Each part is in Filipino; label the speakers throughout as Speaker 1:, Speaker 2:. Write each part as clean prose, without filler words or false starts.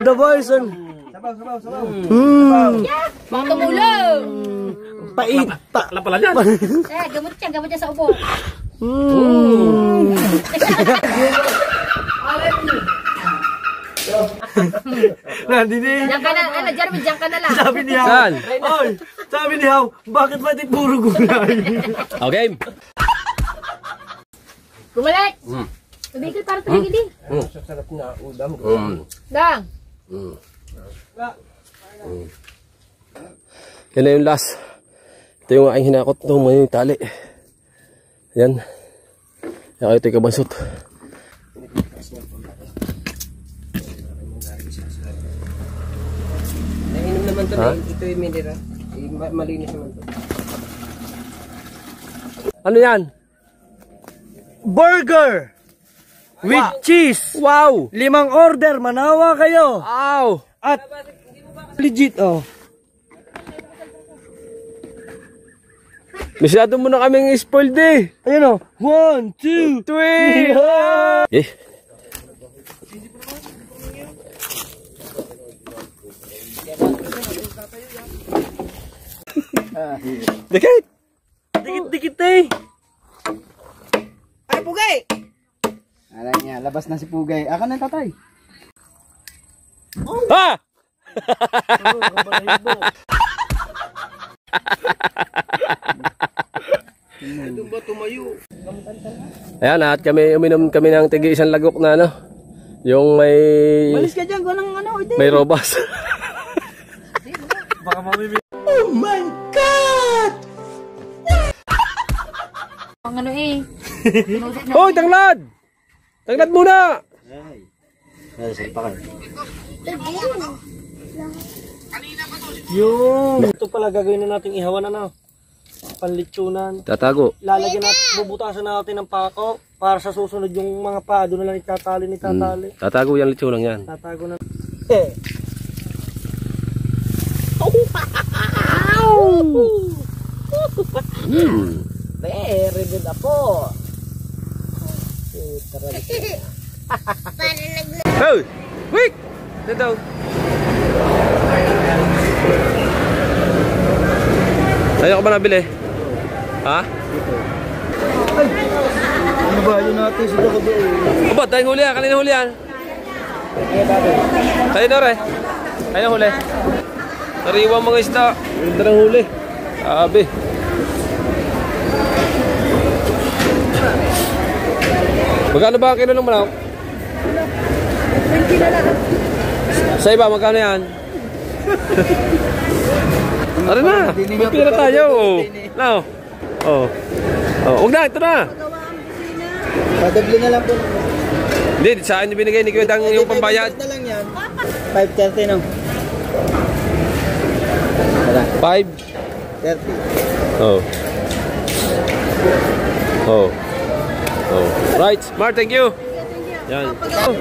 Speaker 1: The boys on.
Speaker 2: Sabaw.
Speaker 3: Mga tumulong.
Speaker 1: Pait.
Speaker 4: Takla pala dyan.
Speaker 3: Gamot yan sa ubo.
Speaker 1: Nandini.
Speaker 3: Diyan ka na, Jeremy, diyan ka na lang.
Speaker 1: Sabi ni Haw.
Speaker 4: Saan?
Speaker 1: Oy, sabi ni Haw, bakit ba di puro gulay?
Speaker 4: Okay.
Speaker 3: Bumalik. Tumigil para tumigil din.
Speaker 2: Sarap na udam.
Speaker 3: Dang.
Speaker 4: Yan na yung last. Ito yung aking hinakot. Ito yung tali. Yan. Yan kayo ito yung kabansot.
Speaker 2: Nainom naman to na. Ito yung minira. Malinis naman to.
Speaker 4: Ano yan?
Speaker 1: Burger! With cheese!
Speaker 4: Wow!
Speaker 1: 5 order, manawa kayo!
Speaker 4: Wow!
Speaker 1: At legit, oh.
Speaker 4: Masyado mo na kaming spoiled eh.
Speaker 1: Ayun, oh. 1, 2, 3!
Speaker 4: Eh. Dikit!
Speaker 1: Dikit-dikit eh!
Speaker 2: Ay, Pugay! Alay niya, labas na si Pugay. Aka na tatay.
Speaker 4: Ha!
Speaker 2: Doon ba tumayo?
Speaker 4: Ayan, at kami uminom kami ng tigi isang lagok na ano. Yung may...
Speaker 2: Malis ka dyan, ganang ano, ito.
Speaker 4: May robas.
Speaker 1: Baka mamimi...
Speaker 2: Oh my God!
Speaker 3: Ang ano eh.
Speaker 4: Hoy, tanglad! Tanglad muna!
Speaker 1: Yung ito pala gagawin na nating ihawan na panlitsunan.
Speaker 4: Tatago.
Speaker 1: Lalagyan natin, bubutasan natin ng pako para sa susunod yung mga pa doon na lang itatali.
Speaker 4: Tatago yung litsunang yan.
Speaker 1: Tatago na.
Speaker 2: Very good apo.
Speaker 4: Hey! Wait! Dito. Sa'yo ka ba nabili? Ha?
Speaker 1: Ano ba yun natin sila ko doon?
Speaker 4: Aba, tayong huli yan. Kanina huli yan. Kanina rin. Kanina huli. Nariwang mga isda. Ganda ng huli. Sabi. Magkano ba ang kilo ng manok?
Speaker 3: 20 na lang.
Speaker 4: Sa iba, magkano yan? Tara na. Magpira tayo. Now. Oh. Huwag na, ito na.
Speaker 2: Padabli na lang po.
Speaker 4: Hindi, sa akin binigay ni Kuya Dang yung pambayad.
Speaker 2: 5 na lang yan. 5.30 no? Wala.
Speaker 4: 5.
Speaker 2: 30.
Speaker 4: Oh. Oh. Oh. Right, Smart, thank you. Yan. Oh.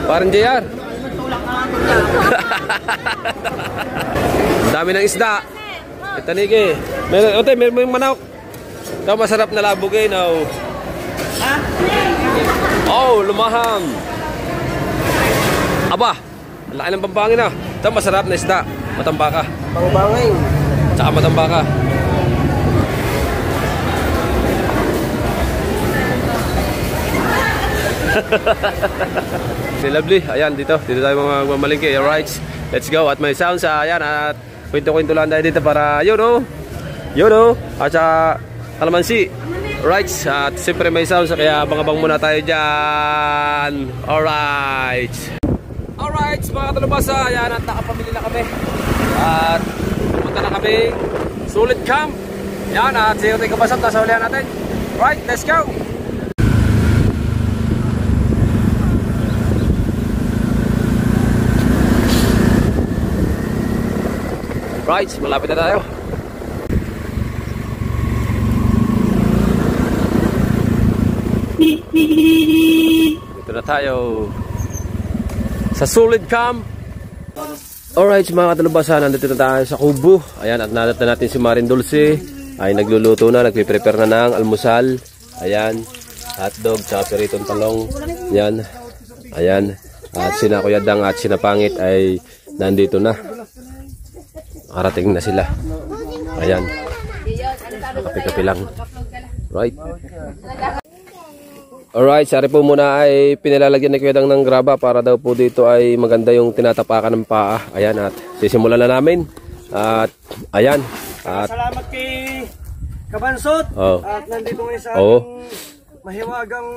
Speaker 4: Parang JR. Ang dami ng isda. Itanigi. Meron, ote, meron mo yung manok. Ito, masarap na labog eh, no? Oh, lumahang. Aba, ang laki ng pampangin na. Ito, masarap na isda. Matambaka.
Speaker 2: Pangbangay.
Speaker 4: Tsaka matambaka. Si Lovely, ayan dito tayo magmamalingki. Alright, let's go. At may sounds, ayan, at kwento-kwento lang tayo dito para yun o, at saka kalamansi. Alright, at siyempre may sounds, kaya abang-abang muna tayo dyan. Alright, mga katalubasa, ayan, at nakapamili na kami. At pumunta na kami Sulit Camp. Ayan, at siya tayo kabasap, nasa ulihan natin. Alright, let's go. Right, malapit na tayo. Dito na tayo sa Sulit Camp. Alright, mga katalubasan, nandito na tayo sa Kubo. Ayan, at nadat na natin si Marin Dulce. Ay nagluluto na, nagpe-prepare na ng almusal. Ayan, hotdog, tsaka peritong talong. Ayan, ayan. At sina Kuya Dang at sina Pangit ay nandito na. Karating na sila. Ayan. Kapi-kapi lang. Right. Alright, sari po muna ay pinilalagyan ni Kuya Dang ng graba para daw po dito ay maganda yung tinatapakan ng paa. Ayan, at sisimulan na namin. At ayan. At
Speaker 1: Salamat kay Kabansot.
Speaker 4: Oh.
Speaker 1: At nandito ngayon sa
Speaker 4: Oh.
Speaker 1: ating mahiwagang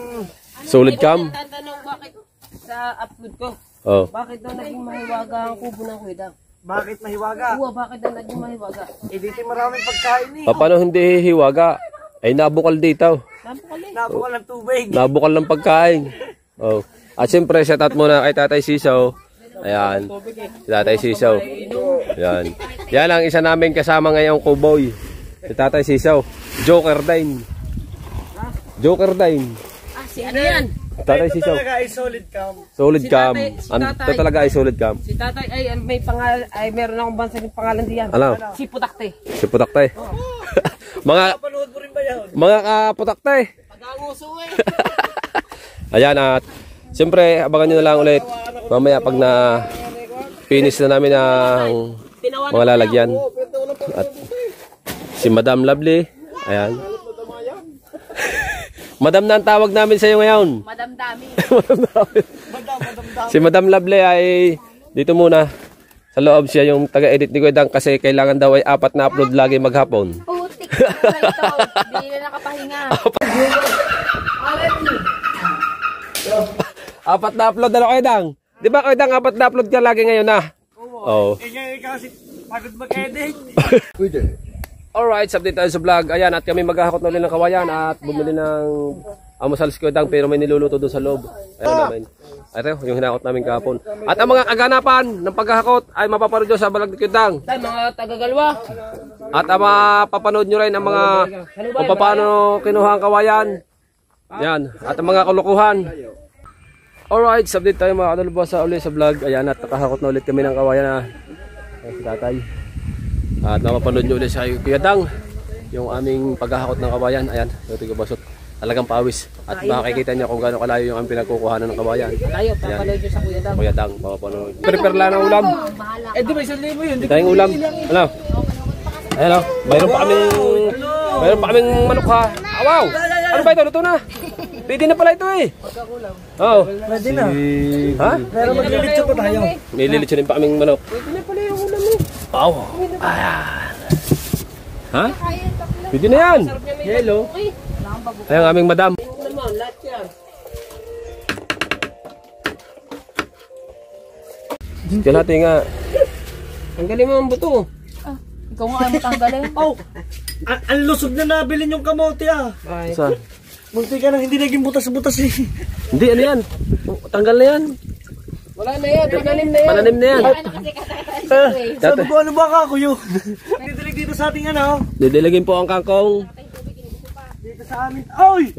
Speaker 4: solid cam.
Speaker 2: Tatanong bakit sa upload ko,
Speaker 4: Oh.
Speaker 2: bakit daw naging mahiwaga ang kubo ng Kuya Dang?
Speaker 1: bakit mahiwaga?
Speaker 2: Uwa, bakit daw naging mahiwaga?
Speaker 1: Eh dito maraming pagkain eh.
Speaker 4: Paano hindi hiwaga? Ay nabukal dito.
Speaker 2: Napakali.
Speaker 1: Napukal ng tubig.
Speaker 4: Nabukal ng pagkain. Oh. At siyempre, shout out muna kay Tatay Sisaw. Ayan. Si Tatay Sisaw. Ayan. Yan ang isa namin kasama ngayong kuboy. Si Tatay Sisaw. Joker Dine. Joker Dine.
Speaker 2: Ah, si ano yan?
Speaker 4: Tatay
Speaker 1: Ito
Speaker 4: Sisaw.
Speaker 1: talaga ay solid cam.
Speaker 4: Solid
Speaker 2: Si
Speaker 4: cam.
Speaker 2: Tatay- si
Speaker 4: Ito
Speaker 2: Tatay.
Speaker 4: talaga ay solid cam.
Speaker 2: Si tatay ay may pangalan, ay meron akong bansa ng pangalan diyan.
Speaker 4: Ano?
Speaker 2: Si Putakte.
Speaker 4: Si Putakte. mga
Speaker 1: Panood mo rin ba yan?
Speaker 4: mga Putakte.
Speaker 2: Paganguso eh.
Speaker 4: Ayan, at siyempre abangan nyo na lang ulit mamaya pag na finish na namin ang mga lalagyan. At si Madam Lovely, ayan. Madam na ang tawag namin sa iyo ngayon.
Speaker 3: Madam Dami.
Speaker 4: Si Madam Lovely ay dito muna sa loob, siya yung taga-edit ni Kuya Dang kasi kailangan daw ay 4 na upload lagi maghapon.
Speaker 3: Putik na ito. Hindi na nakapahinga.
Speaker 4: 4 na upload na Kuya Dang. Di ba Kuya Dang 4 na upload ka lagi ngayon na? Oo.
Speaker 1: Eh ngayon kasi pagod mag-edit.
Speaker 4: Alright, update tayo sa vlog. Ayan, at kami maghahakot na ulit ng kawayan at bumili ng amusal si Kuya Dang pero may niluluto doon sa loob. Ayun namin. Ito, yung hinakot namin kahapon. At ang mga kaganapan ng paghahakot ay mapapanood nyo sa vlog ni Kuya Dang.
Speaker 2: Tay, mga tagagalwa.
Speaker 4: At mapapanood nyo rin ang mga kung paano kinuha ang kawayan. Yan, at ang mga kulukuhan. Alright, update tayo mga kadalubasa ulit sa vlog. Ayan, at nakahakot na ulit kami ng kawayan na si tatay. At mapapanood nyo ulit sa Kuya Dang yung aming paghahakot ng kawayan. Ayan, ito yung basot. Talagang pawis. At makikita nyo kung gaano kalayo yung aming pinagkukuhanan ng kawayan.
Speaker 2: Tayo, papanood nyo sa Kuya Dang.
Speaker 4: Kuya Dang, mapapanood. Prepare lang ng ulam.
Speaker 2: Eh, di ba 1,000 yun?
Speaker 4: Tayong ulam. Ano? Ayan o, mayroon pa kaming manok ha. Ah, wow! Ano ba ito? Luto na. Pwede na pala ito eh. Oo.
Speaker 1: Pwede na.
Speaker 4: Ha?
Speaker 1: Pero maglilitsyo pa tayo.
Speaker 4: May lilitsunin pa kaming manok.
Speaker 2: Pwede na pala yung ulam eh.
Speaker 4: Wow. Ayan. Ha? Pwede na yan. Yelo. Ayan ang aming madam.
Speaker 2: Naman, lahat yan.
Speaker 4: Kalahati nga.
Speaker 2: Tanggalin mo ang buto.
Speaker 3: Ah, ikaw nga ay matanggalin.
Speaker 1: Oh, ang lusog na nabilin yung kamote ah.
Speaker 2: Ay,
Speaker 4: Saan?
Speaker 1: Munti ka nang hindi naging butas-butas eh.
Speaker 4: Hindi, ano yan? Tanggal na yan.
Speaker 2: wala na yan, pananim na yan.
Speaker 4: Pananim na yan.
Speaker 1: Sabi ko ano ba kakuyo? Didilig dito sa ating ano.
Speaker 4: Didilagin po ang kangkong.
Speaker 1: Dito sa amin. Oy!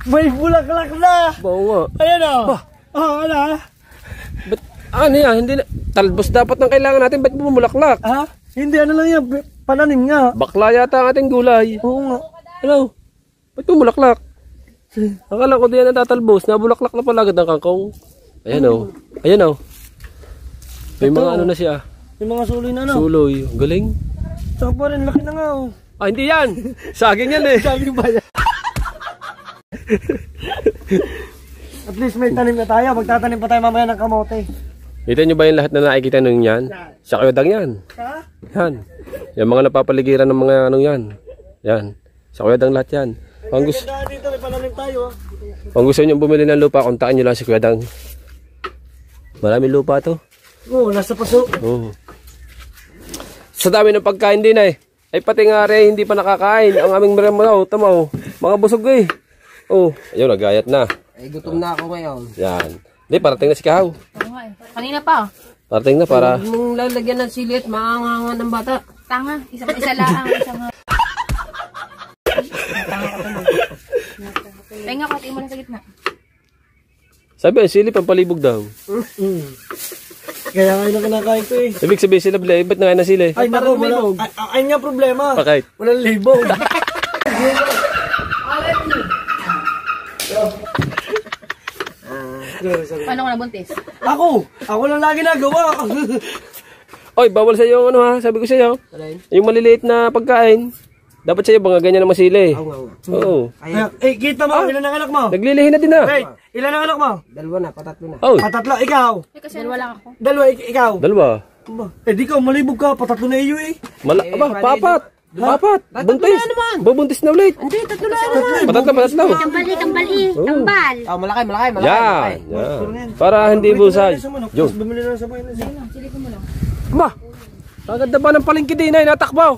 Speaker 1: May bulaklak na.
Speaker 4: Oo nga.
Speaker 1: Ayan oh. Oh, ano?
Speaker 4: Ba't, ano yan? Hindi na. Talbos dapat ng kailangan natin. Ba't bumulaklak?
Speaker 1: Ha? Hindi ano lang yan. Pananim nga.
Speaker 4: Bakla yata ang ating gulay.
Speaker 1: Oo nga.
Speaker 4: Ano? Ba't bumulaklak? Akala ko diyan natatalbos. Nabulaklak na pala agad ang kangkong. Ayan o. Ayan o. May
Speaker 1: Ito.
Speaker 4: mga ano na siya.
Speaker 1: Yung mga suloy na ano.
Speaker 4: Suloy. Ang galing.
Speaker 1: Saka pa rin, laki na nga oh.
Speaker 4: Ah, hindi yan. Saging yan eh.
Speaker 1: Saging ba yan? At least may tanim na tayo. Magtatanim pa tayo mamaya ng kamote.
Speaker 4: Kita nyo ba yung lahat na nakikita nung yan? Sa Kuya Dang yan.
Speaker 1: Ha?
Speaker 4: Yan. Yung mga napapaligiran ng mga anong yan. Yan. Sa Kuya Dang lahat yan. Kung gusto,
Speaker 1: Ganda dito, may pananim tayo ah.
Speaker 4: kung gusto nyo bumili ng lupa, kontakin nyo lang si Kuya Dang. Maraming lupa to.
Speaker 1: Oo, nasa paso.
Speaker 4: Oh. Sa dami ng pagkain din eh. Ay pati nga rin, hindi pa nakakain. Ang aming meremalaw, tamaw. Mga busog eh. Oh, ayun, nagayat na.
Speaker 2: Ay, gutom na ako ngayon.
Speaker 4: Yan. Hindi, parating na si Kahaw.
Speaker 3: Oo nga eh. Kanina pa.
Speaker 4: Parating na para...
Speaker 2: Nung lalagyan ng silit, maangangan ng bata.
Speaker 3: Tanga. Isa lang. Isang... Tenga ko, tingin mo lang sa gitna.
Speaker 4: Sabi, ang silip, ang palibog daw.
Speaker 1: Kaya ngayon ang kinakain ko eh.
Speaker 4: Ibig sabihin sila, ba't na kayo na sila eh?
Speaker 1: Ay nako, wala. Ay nga problema.
Speaker 4: Bakit?
Speaker 1: Walang libog.
Speaker 3: Paano ko nabuntis?
Speaker 1: Ako lang lagi nagawa.
Speaker 4: Oy, bawal sa iyo ano ha, sabi ko sa iyo. Yung maliliit na pagkain. Dapat sa iyo mga ganyan na masili. Oo.
Speaker 1: Kita mo, ilan ang anak mo?
Speaker 4: Naglilihi na din na.
Speaker 1: Wait, ilan ang anak mo?
Speaker 2: Dalawa na, patatlo na.
Speaker 4: Oh,
Speaker 1: Patatlo, ikaw.
Speaker 3: Kasi dalawa lang ako.
Speaker 1: Dalawa, ikaw.
Speaker 4: dalawa.
Speaker 1: Di ka, malibog ka, patatlo na iyo eh.
Speaker 4: Papat. Buntis. Bubuntis na ulit.
Speaker 2: Hindi, tatlo na naman.
Speaker 4: Patatlo.
Speaker 3: Kambal.
Speaker 2: Oh, malaki.
Speaker 4: Yan. Para hindi busay. Yun.
Speaker 1: Bumili na sa bahay na siya.
Speaker 3: Sili ko mo lang.
Speaker 4: Ma, kaganda ba ng palengke din ay natakbaw?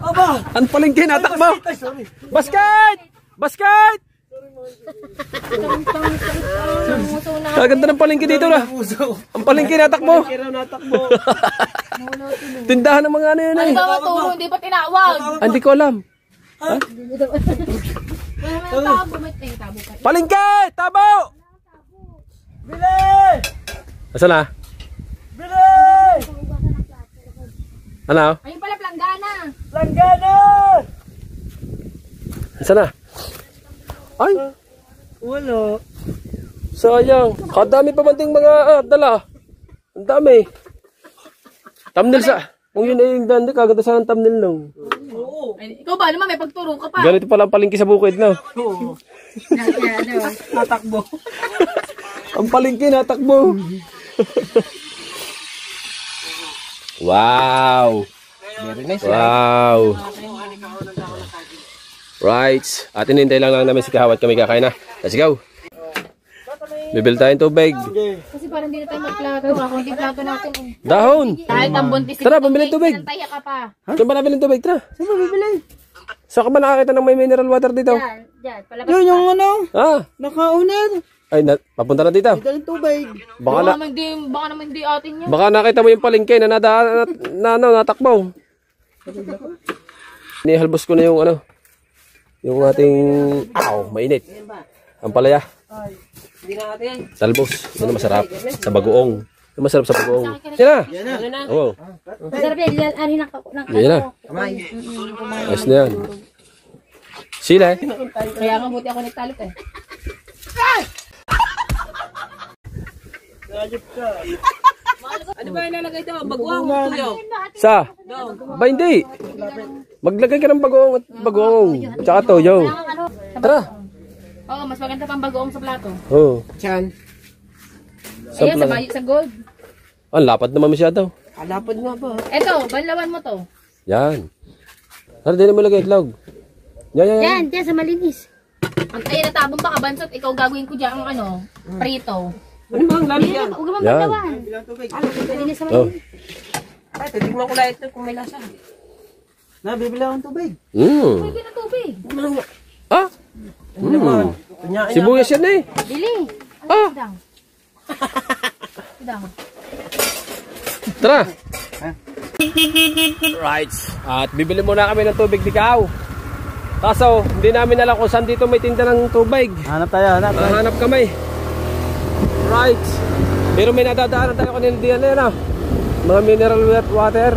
Speaker 1: Aba!
Speaker 4: Ang palengke natakbaw.
Speaker 1: Ay, sorry.
Speaker 4: Basket! Basket! Kaganda ng palengke dito na.
Speaker 1: Puso.
Speaker 4: Ang palengke natakbo.
Speaker 1: Kira natakbo.
Speaker 4: Tindahan ng mga ano yun
Speaker 3: Ano
Speaker 4: eh.
Speaker 3: ba maturo? Hindi pa tinawag.
Speaker 4: Ah, hindi ko alam.
Speaker 3: Wala may tabo. May tabo pa.
Speaker 4: Palengke! Tabo!
Speaker 1: Bili!
Speaker 4: Asan na?
Speaker 1: Bili!
Speaker 4: Ano?
Speaker 3: Ayun pala, planggana.
Speaker 1: Langgana!
Speaker 4: Asan na? Ay,
Speaker 1: Wala.
Speaker 4: sayang. Kadami pa man ting mga dala. Ang dami. Thumbnail sa... Kung yun ay yung dandi, kaganda sa thumbnail lang.
Speaker 1: Oo.
Speaker 3: Ay, ikaw ba naman? May pagturo ka pa.
Speaker 4: Ganito pala ang palengke sa bukid, no?
Speaker 1: Oo.
Speaker 3: Ano?
Speaker 1: Natakbo.
Speaker 4: Ang palengke natakbo. Wow.
Speaker 2: Very nice.
Speaker 4: Wow. Right. At inintay lang namin si Kahawat kami kakain na. Let's go. Bibil tayong tubig.
Speaker 3: Kasi parang hindi na tayo magplato. Ako hindi plato natin eh.
Speaker 4: Dahon.
Speaker 3: Kahit ang buntis.
Speaker 4: Tara, pambili ng tubig.
Speaker 3: Nantaya ka pa.
Speaker 4: Saan ba nabili ng tubig? Tara. Saan ba bibili? Saan ka ba nakakita ng may mineral water dito?
Speaker 3: Diyan. Palabas
Speaker 1: Yun yung ano,
Speaker 4: Ah.
Speaker 1: naka-owner.
Speaker 4: Ay, papunta na dito.
Speaker 1: Dito yung tubig.
Speaker 4: Baka
Speaker 3: Baka naman di atin yan.
Speaker 4: Baka nakita mo yung palengke na natakbaw. Nihalbos ko na yung ano. Yung ating mainit. Ang palaya.
Speaker 2: Hindi na natin yan.
Speaker 4: Talbos. Yan ang masarap. Sa bagoong. Yung masarap sa bagoong. Yan na. Oo.
Speaker 3: Masarap yan.
Speaker 4: Yan na.
Speaker 2: Kamay.
Speaker 4: Ayos na yan. Sila eh.
Speaker 3: Kaya nga buti ako nagtalot eh.
Speaker 2: Ano ba yung lalagay ito? Baguang, tuyo.
Speaker 4: Sa? Ba hindi? Maglagay ka ng bagoong. Tsaka toyo. Tara.
Speaker 3: Oo, mas maganda pang bagoong sa plato.
Speaker 4: Oo.
Speaker 2: Tiyan.
Speaker 3: Ayan, sa gold.
Speaker 4: Ang lapad naman masyado.
Speaker 2: Alapad nga ba?
Speaker 3: Eto, banlawan mo to.
Speaker 4: Yan. Tara, din mo lagay itlog. Yan.
Speaker 3: Diyan sa malinis. Ayan, natabong pa ka, Bansot. Ikaw gagawin ko dyan ang ano, prito.
Speaker 2: Ano ba ang lalagyan?
Speaker 3: Huwag naman
Speaker 4: Yan.
Speaker 3: banlawan. Malinis sa
Speaker 4: Oh.
Speaker 3: malinis.
Speaker 2: Ay, titigman ko lang ito kung may lasa.
Speaker 1: Nabibili akong tubig.
Speaker 3: Pwede na tubig.
Speaker 4: Ah?
Speaker 1: Ano naman?
Speaker 4: Sibuyas yan eh.
Speaker 3: Bili.
Speaker 4: Ah.
Speaker 3: Dang. Dang.
Speaker 4: Tara. Right. At bibili muna kami ng tubig dikaw. Kaso, hindi namin alam kung saan dito may tinda ng tubig.
Speaker 1: Hanap tayo, hanap.
Speaker 4: Hanap kami. Right. Pero may nadadaanan tayo kanina diyan na yan ah. Mga mineral water.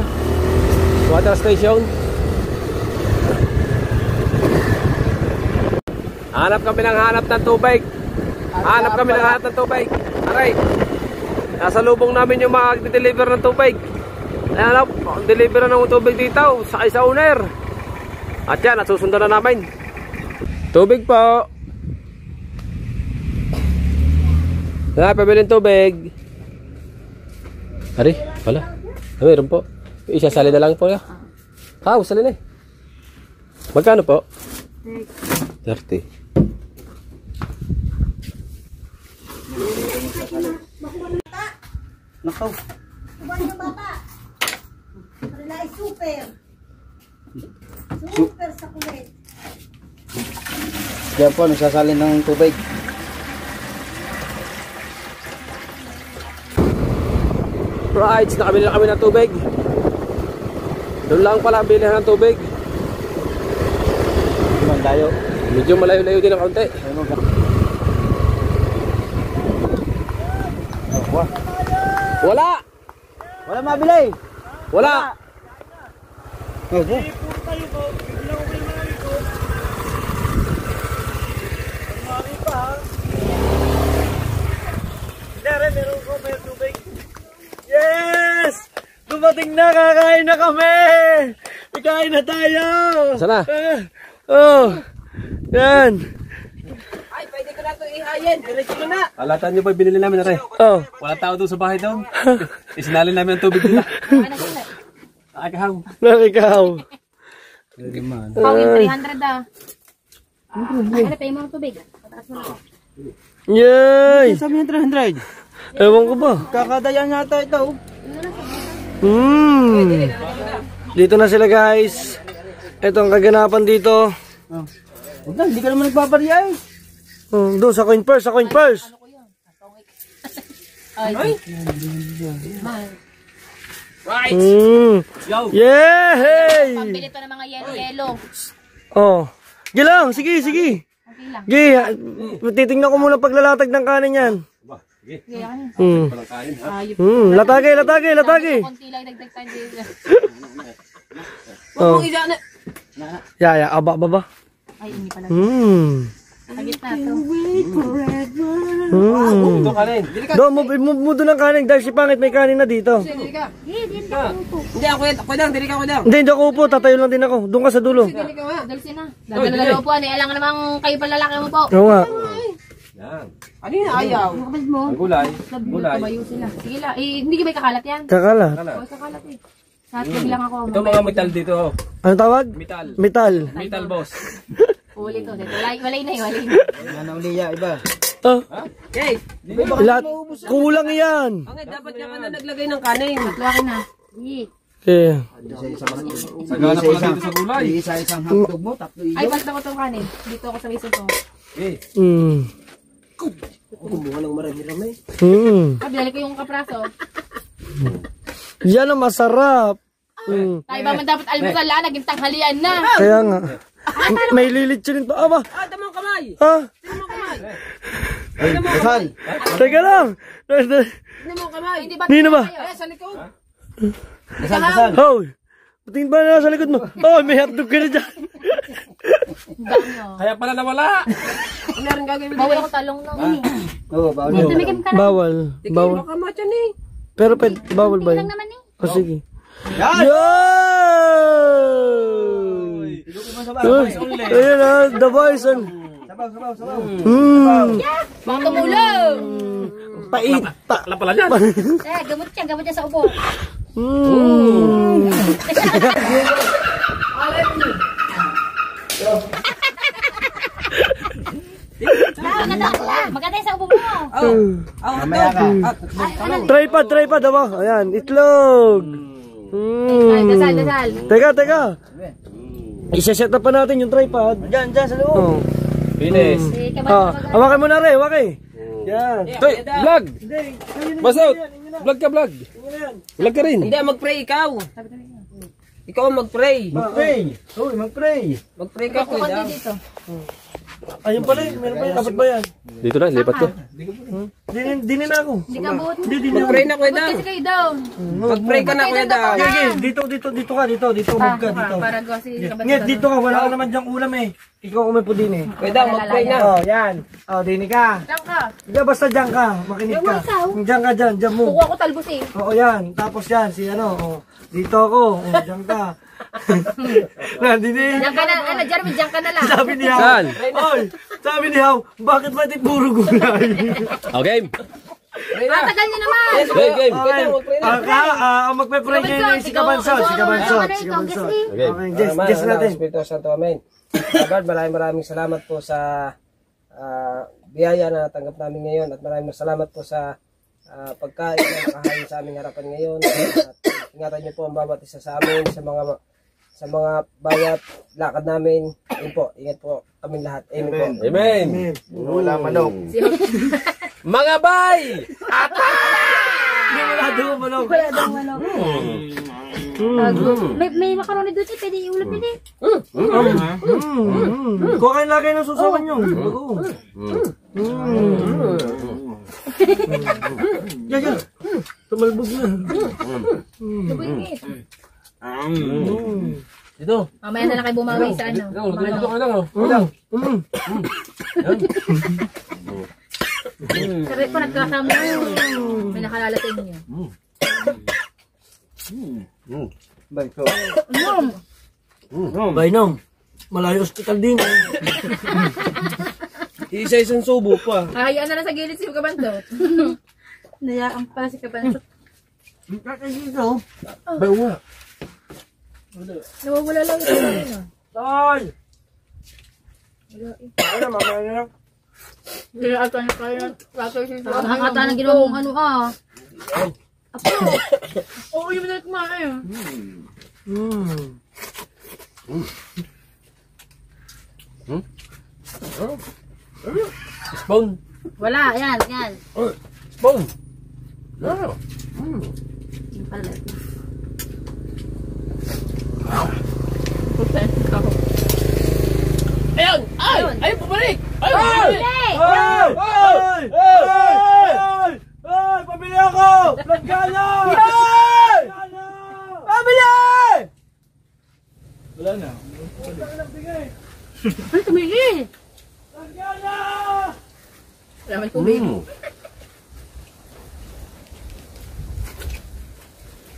Speaker 4: Water station. Hanap kami ng tubig. Hanap kami ng tubig. Aray. Nasa lubong namin yung mag-deliver ng tubig. Ayan o, deliver na ng tubig dito. Sakay sa owner. At yan, at susundan na namin. Tubig po. Pabiling tubig. Ari, wala. Mayroon po. Isa sali na lang po ya. Sali na eh. Magkano po? 30.
Speaker 1: Nakaw.
Speaker 5: Super sa kulit.
Speaker 1: Diyan po, nagsasalin ng tubig.
Speaker 4: Right, nakabili na kami ng tubig. Doon lang pala ang bilihan ng tubig.
Speaker 1: Mandayo.
Speaker 4: Medyo malayo-layo din ang kaunti. Wala!
Speaker 1: Wala mabili.
Speaker 4: Wala!
Speaker 1: Opo. Meron tubig. Yes! Dumating na, kakain na kami! Kakain na tayo!
Speaker 4: Sana?
Speaker 1: Oh! Yan!
Speaker 2: Ay, pwede ko na ito ihayin. Diretso mo na.
Speaker 4: Alatan nyo ba yung binili namin, Aray?
Speaker 1: Oh!
Speaker 4: Wala tao doon sa bahay doon. Isinalin namin ang tubig nila. Akahang.
Speaker 1: Nakikaw!
Speaker 3: Pawin 300 ah. Ano pa yung mga tubig? Pataas mo na ako.
Speaker 1: Yay!
Speaker 2: Sabi niya 300.
Speaker 1: Ewan ko ba?
Speaker 2: Kakadayan yata ito.
Speaker 1: Dito na sila guys. Ito ang kaganapan dito.
Speaker 2: Huwag na, hindi ka naman nagbabarya eh.
Speaker 1: Doon sa coin purse, sa coin purse.
Speaker 3: Ay. Mahal.
Speaker 2: Right.
Speaker 1: Yay!
Speaker 3: Pambili to ng mga yelo-yelo.
Speaker 1: Oh. Sige lang, sige, sige.
Speaker 3: Okay lang.
Speaker 1: Sige, titingnan ko muna paglalatag ng kanin yan.
Speaker 3: Kaya ano?
Speaker 1: Latagay, latagay, latagay.
Speaker 3: Konti lang dagdag tayo dito.
Speaker 1: Oh.
Speaker 2: Isa na.
Speaker 1: Yaya, aba, baba.
Speaker 3: Ay, hindi pala. Sagit na to.
Speaker 4: Ito kanin.
Speaker 1: Doon, move mo doon ng kanin dahil si Pangit may kanin na dito.
Speaker 2: Dili ka.
Speaker 3: Hindi ako.
Speaker 2: Hindi ako lang, dili ka ako lang.
Speaker 1: Hindi ako upo, tatayo lang din ako. Doon ka sa dulo.
Speaker 2: Dili ka nga.
Speaker 3: Dalsin na. Dadala po. Alangan namang kayo pa lalaki mo po.
Speaker 1: Oo nga.
Speaker 4: Yan.
Speaker 2: Ano yun, ayaw?
Speaker 3: Ang kapatid mo.
Speaker 4: Ang gulay.
Speaker 3: Gulay. Tumayo sila. Sige lang. Eh, hindi ba kakalat yan?
Speaker 1: Kakala.
Speaker 3: Oo, kakalat eh. Sa atin lang ako.
Speaker 4: Ito mga metal dito.
Speaker 1: Ano tawag?
Speaker 4: Metal.
Speaker 1: Metal.
Speaker 4: Metal boss.
Speaker 3: Uli to. Walay na eh. Walay na.
Speaker 2: Yan ang liya, iba.
Speaker 1: Oh,
Speaker 2: Okay.
Speaker 1: lahat. Kulang yan.
Speaker 2: Okay, dapat niya ka na naglagay ng kanin.
Speaker 3: Laki na. Hindi.
Speaker 1: Okay.
Speaker 4: Sagana pala dito sa gulay.
Speaker 2: Isa-isang hotdog mo, tatlo iyo.
Speaker 3: Ay, basta ko itong kanin. Dito ako sa miso to.
Speaker 2: Kumuha ng marami-rami.
Speaker 3: Ah, binalik ko yung kapraso.
Speaker 1: Yan ang masarap.
Speaker 3: Tayo ba man dapat almusal na? Naging tanghalian na.
Speaker 1: Kaya nga. May lilitsinin pa. Aba.
Speaker 2: Ah, damang kamay.
Speaker 1: Ah.
Speaker 2: Damang kamay.
Speaker 1: Teka lang.
Speaker 2: Damang kamay.
Speaker 3: Hindi ba?
Speaker 1: Nino ba?
Speaker 2: Ay, sa likod.
Speaker 1: Hoy. Patingin ba na sa likod mo? Oh, may hotdog ka na dyan.
Speaker 3: Dami
Speaker 4: Kaya pala nawala.
Speaker 2: Meron gagawin mo.
Speaker 3: Bawal ako talong lang eh.
Speaker 2: Oo, bawal.
Speaker 3: Tumigim ka na.
Speaker 1: Bawal. Bawal.
Speaker 2: Baka matyan eh.
Speaker 1: Pero bawal ba
Speaker 3: Lang
Speaker 1: yun?
Speaker 3: naman eh.
Speaker 1: O sige.
Speaker 2: Yan!
Speaker 1: Ayan ah, the voice.
Speaker 2: Sabaw.
Speaker 3: Baka tumulong.
Speaker 1: Pait.
Speaker 4: Wala pala dyan.
Speaker 3: Gamot yan sa ubo. Maganda yung sa ubo mo.
Speaker 2: Mamaya ka.
Speaker 1: Tripod aba. Ayan, itlog.
Speaker 3: Dasal.
Speaker 1: Teka. Isa-set up pa natin yung tripod. Diyan sa loob.
Speaker 4: Finish.
Speaker 1: Hawakan mo na rin, hawakan. Yan.
Speaker 4: Toy, vlog. Masout. Vlog ka, vlog. Vlog ka rin.
Speaker 2: Hindi, mag-pray ikaw. Ikaw ang mag-pray.
Speaker 1: Mag-pray.
Speaker 2: Mag-pray ka, kuya.
Speaker 3: Dito.
Speaker 1: Ayun pala, meron pa yan. Dapat ba yan?
Speaker 4: Dito na, lipat ko.
Speaker 1: Dinin na ako.
Speaker 3: Hindi ka buot.
Speaker 2: Mag-pray na, kuya.
Speaker 3: Kasi kayo down.
Speaker 2: Mag-pray ka na, kuya.
Speaker 1: Sige, dito move ka, dito.
Speaker 3: Para kasi
Speaker 1: Ngit, dito ka, wala ka naman dyang ulam eh. Ikaw umay po din eh.
Speaker 2: Kuya, mag-pray na.
Speaker 1: Oh, yan. Oh, dini ka.
Speaker 3: Diyan ka.
Speaker 1: Diyan, basta diyan ka, makinig ka. Diyan ka, diyan mo.
Speaker 3: Kukuha ko talbos eh.
Speaker 1: Oo, yan. Tapos yan, si ano, oh, dito ako, oh, diyan ka. Nandini.
Speaker 3: Diyan ka na, Jeremy, diyan ka na lang.
Speaker 1: Sabi ni Haw.
Speaker 4: Saan?
Speaker 1: Oy, sabi ni Haw, bakit ba di puro gulay?
Speaker 4: Okay.
Speaker 2: Pray na.
Speaker 3: Tagal niyo naman.
Speaker 2: Yes,
Speaker 4: Game, game.
Speaker 2: Kuya, mag-pray na.
Speaker 1: Ang magpe-pray ngayon ay si Kabansot.
Speaker 3: eh.
Speaker 1: Okay, guess natin.
Speaker 2: Espiritu Santo, amen. Lord, maraming salamat po sa biyaya na natanggap namin ngayon at maraming salamat po sa pagkain na nakahain sa aming harapan ngayon. At ingatan niyo po ang bawat isa sa amin, sa mga bawat lakad namin. Ayun po, ingat po kaming lahat. Amen po.
Speaker 4: Amen.
Speaker 1: Wala manok.
Speaker 4: Mga bay!
Speaker 1: Wala daw manok.
Speaker 5: May macaroni doon eh. Pwede iulap yun eh.
Speaker 1: Kuha kayo lagay ng susawan nyo. Oo. Yan. Tumalbog na.
Speaker 3: Lubingit.
Speaker 4: Dito.
Speaker 3: Mamaya na lang kayo bumaway sa ano.
Speaker 4: Dito ka lang, oh. Lang.
Speaker 3: Sabi ko nagkasama may nakalala sa inyo.
Speaker 1: Bainong. Malayo hospital din. Isa-isang subo pa.
Speaker 3: Hayaan na lang sa gilid si Kabandot.
Speaker 5: Nayaan pala si Kabandot.
Speaker 1: Bayo.
Speaker 3: Nawawala lang ito na rin.
Speaker 1: Tay! Ano, mamaya na lang.
Speaker 3: Hindi na ata niya kaya.
Speaker 5: Nakakata ng ginawa mong ano ah. Apo.
Speaker 3: Oo, yung na kumain.
Speaker 4: Spoon.
Speaker 5: Wala, yan.
Speaker 4: Spoon. No.
Speaker 5: Yung pala.
Speaker 4: Ayun! Ay! Ay, bumalik! Ay, bumalik!
Speaker 1: Ay! Ay! Ay! Ay! Pabili ako! Langgana! Ay! Pabili! Wala na.
Speaker 5: Ano tumigil?
Speaker 1: Langgana!
Speaker 3: Wala man tubig.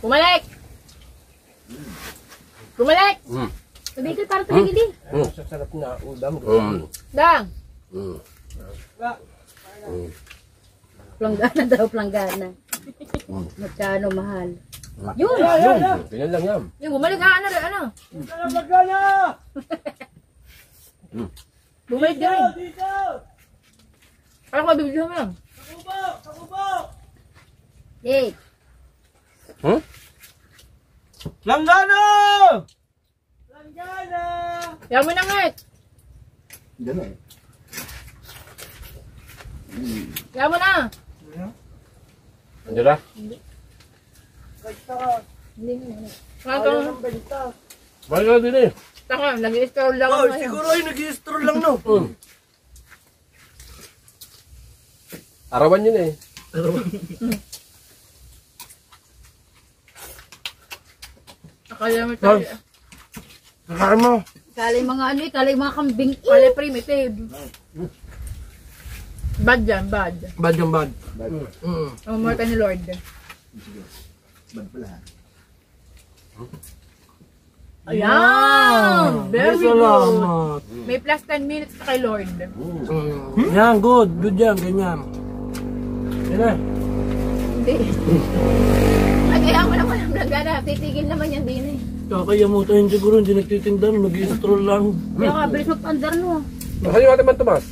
Speaker 3: Bumalik! Bumalik!
Speaker 5: Tumigil, parang tumigil din.
Speaker 2: Sarap na udam.
Speaker 3: Dang!
Speaker 5: Planggana daw, planggana. Magkano mahal? Yun!
Speaker 4: Ganyan lang yan.
Speaker 3: Yung bumalik ha, ano?
Speaker 1: Langgana!
Speaker 3: Bumalik ka rin.
Speaker 1: Dito!
Speaker 3: Parang mabibigyan mo lang.
Speaker 1: Takubo!
Speaker 5: Hey!
Speaker 1: Langgana! Langgana!
Speaker 3: Kaya mo na nga eh. Kaya mo na.
Speaker 4: Andiyan na?
Speaker 3: Hindi mo. Taka.
Speaker 4: Balik ka din eh.
Speaker 3: Taka, nag-i-scroll lang ako ngayon.
Speaker 1: Siguro ay nag-i-stroll lang no.
Speaker 4: Arawan yun eh.
Speaker 3: Akala mo tayo.
Speaker 1: Kakain mo.
Speaker 5: Kalay mga ano eh, kalay mga kambing eh.
Speaker 3: Kala primitive. Bad yan, bad.
Speaker 1: Bad yung bad.
Speaker 3: Ang umorta ni Lord. Ayan! Very good.
Speaker 1: Salamat.
Speaker 3: May plus 10 minutes na kay Lord.
Speaker 1: Yan, good. Good yan, ganyan. Yan na.
Speaker 3: Hindi. Ay, kaya mo naman ang blagana. Titigil naman yan din eh.
Speaker 1: Kakayamutahin siguro, hindi nagtitinda, nag-i-stroll lang.
Speaker 5: Kaya ka, bilis magpandar no.
Speaker 4: Saan yung ating Mantomas?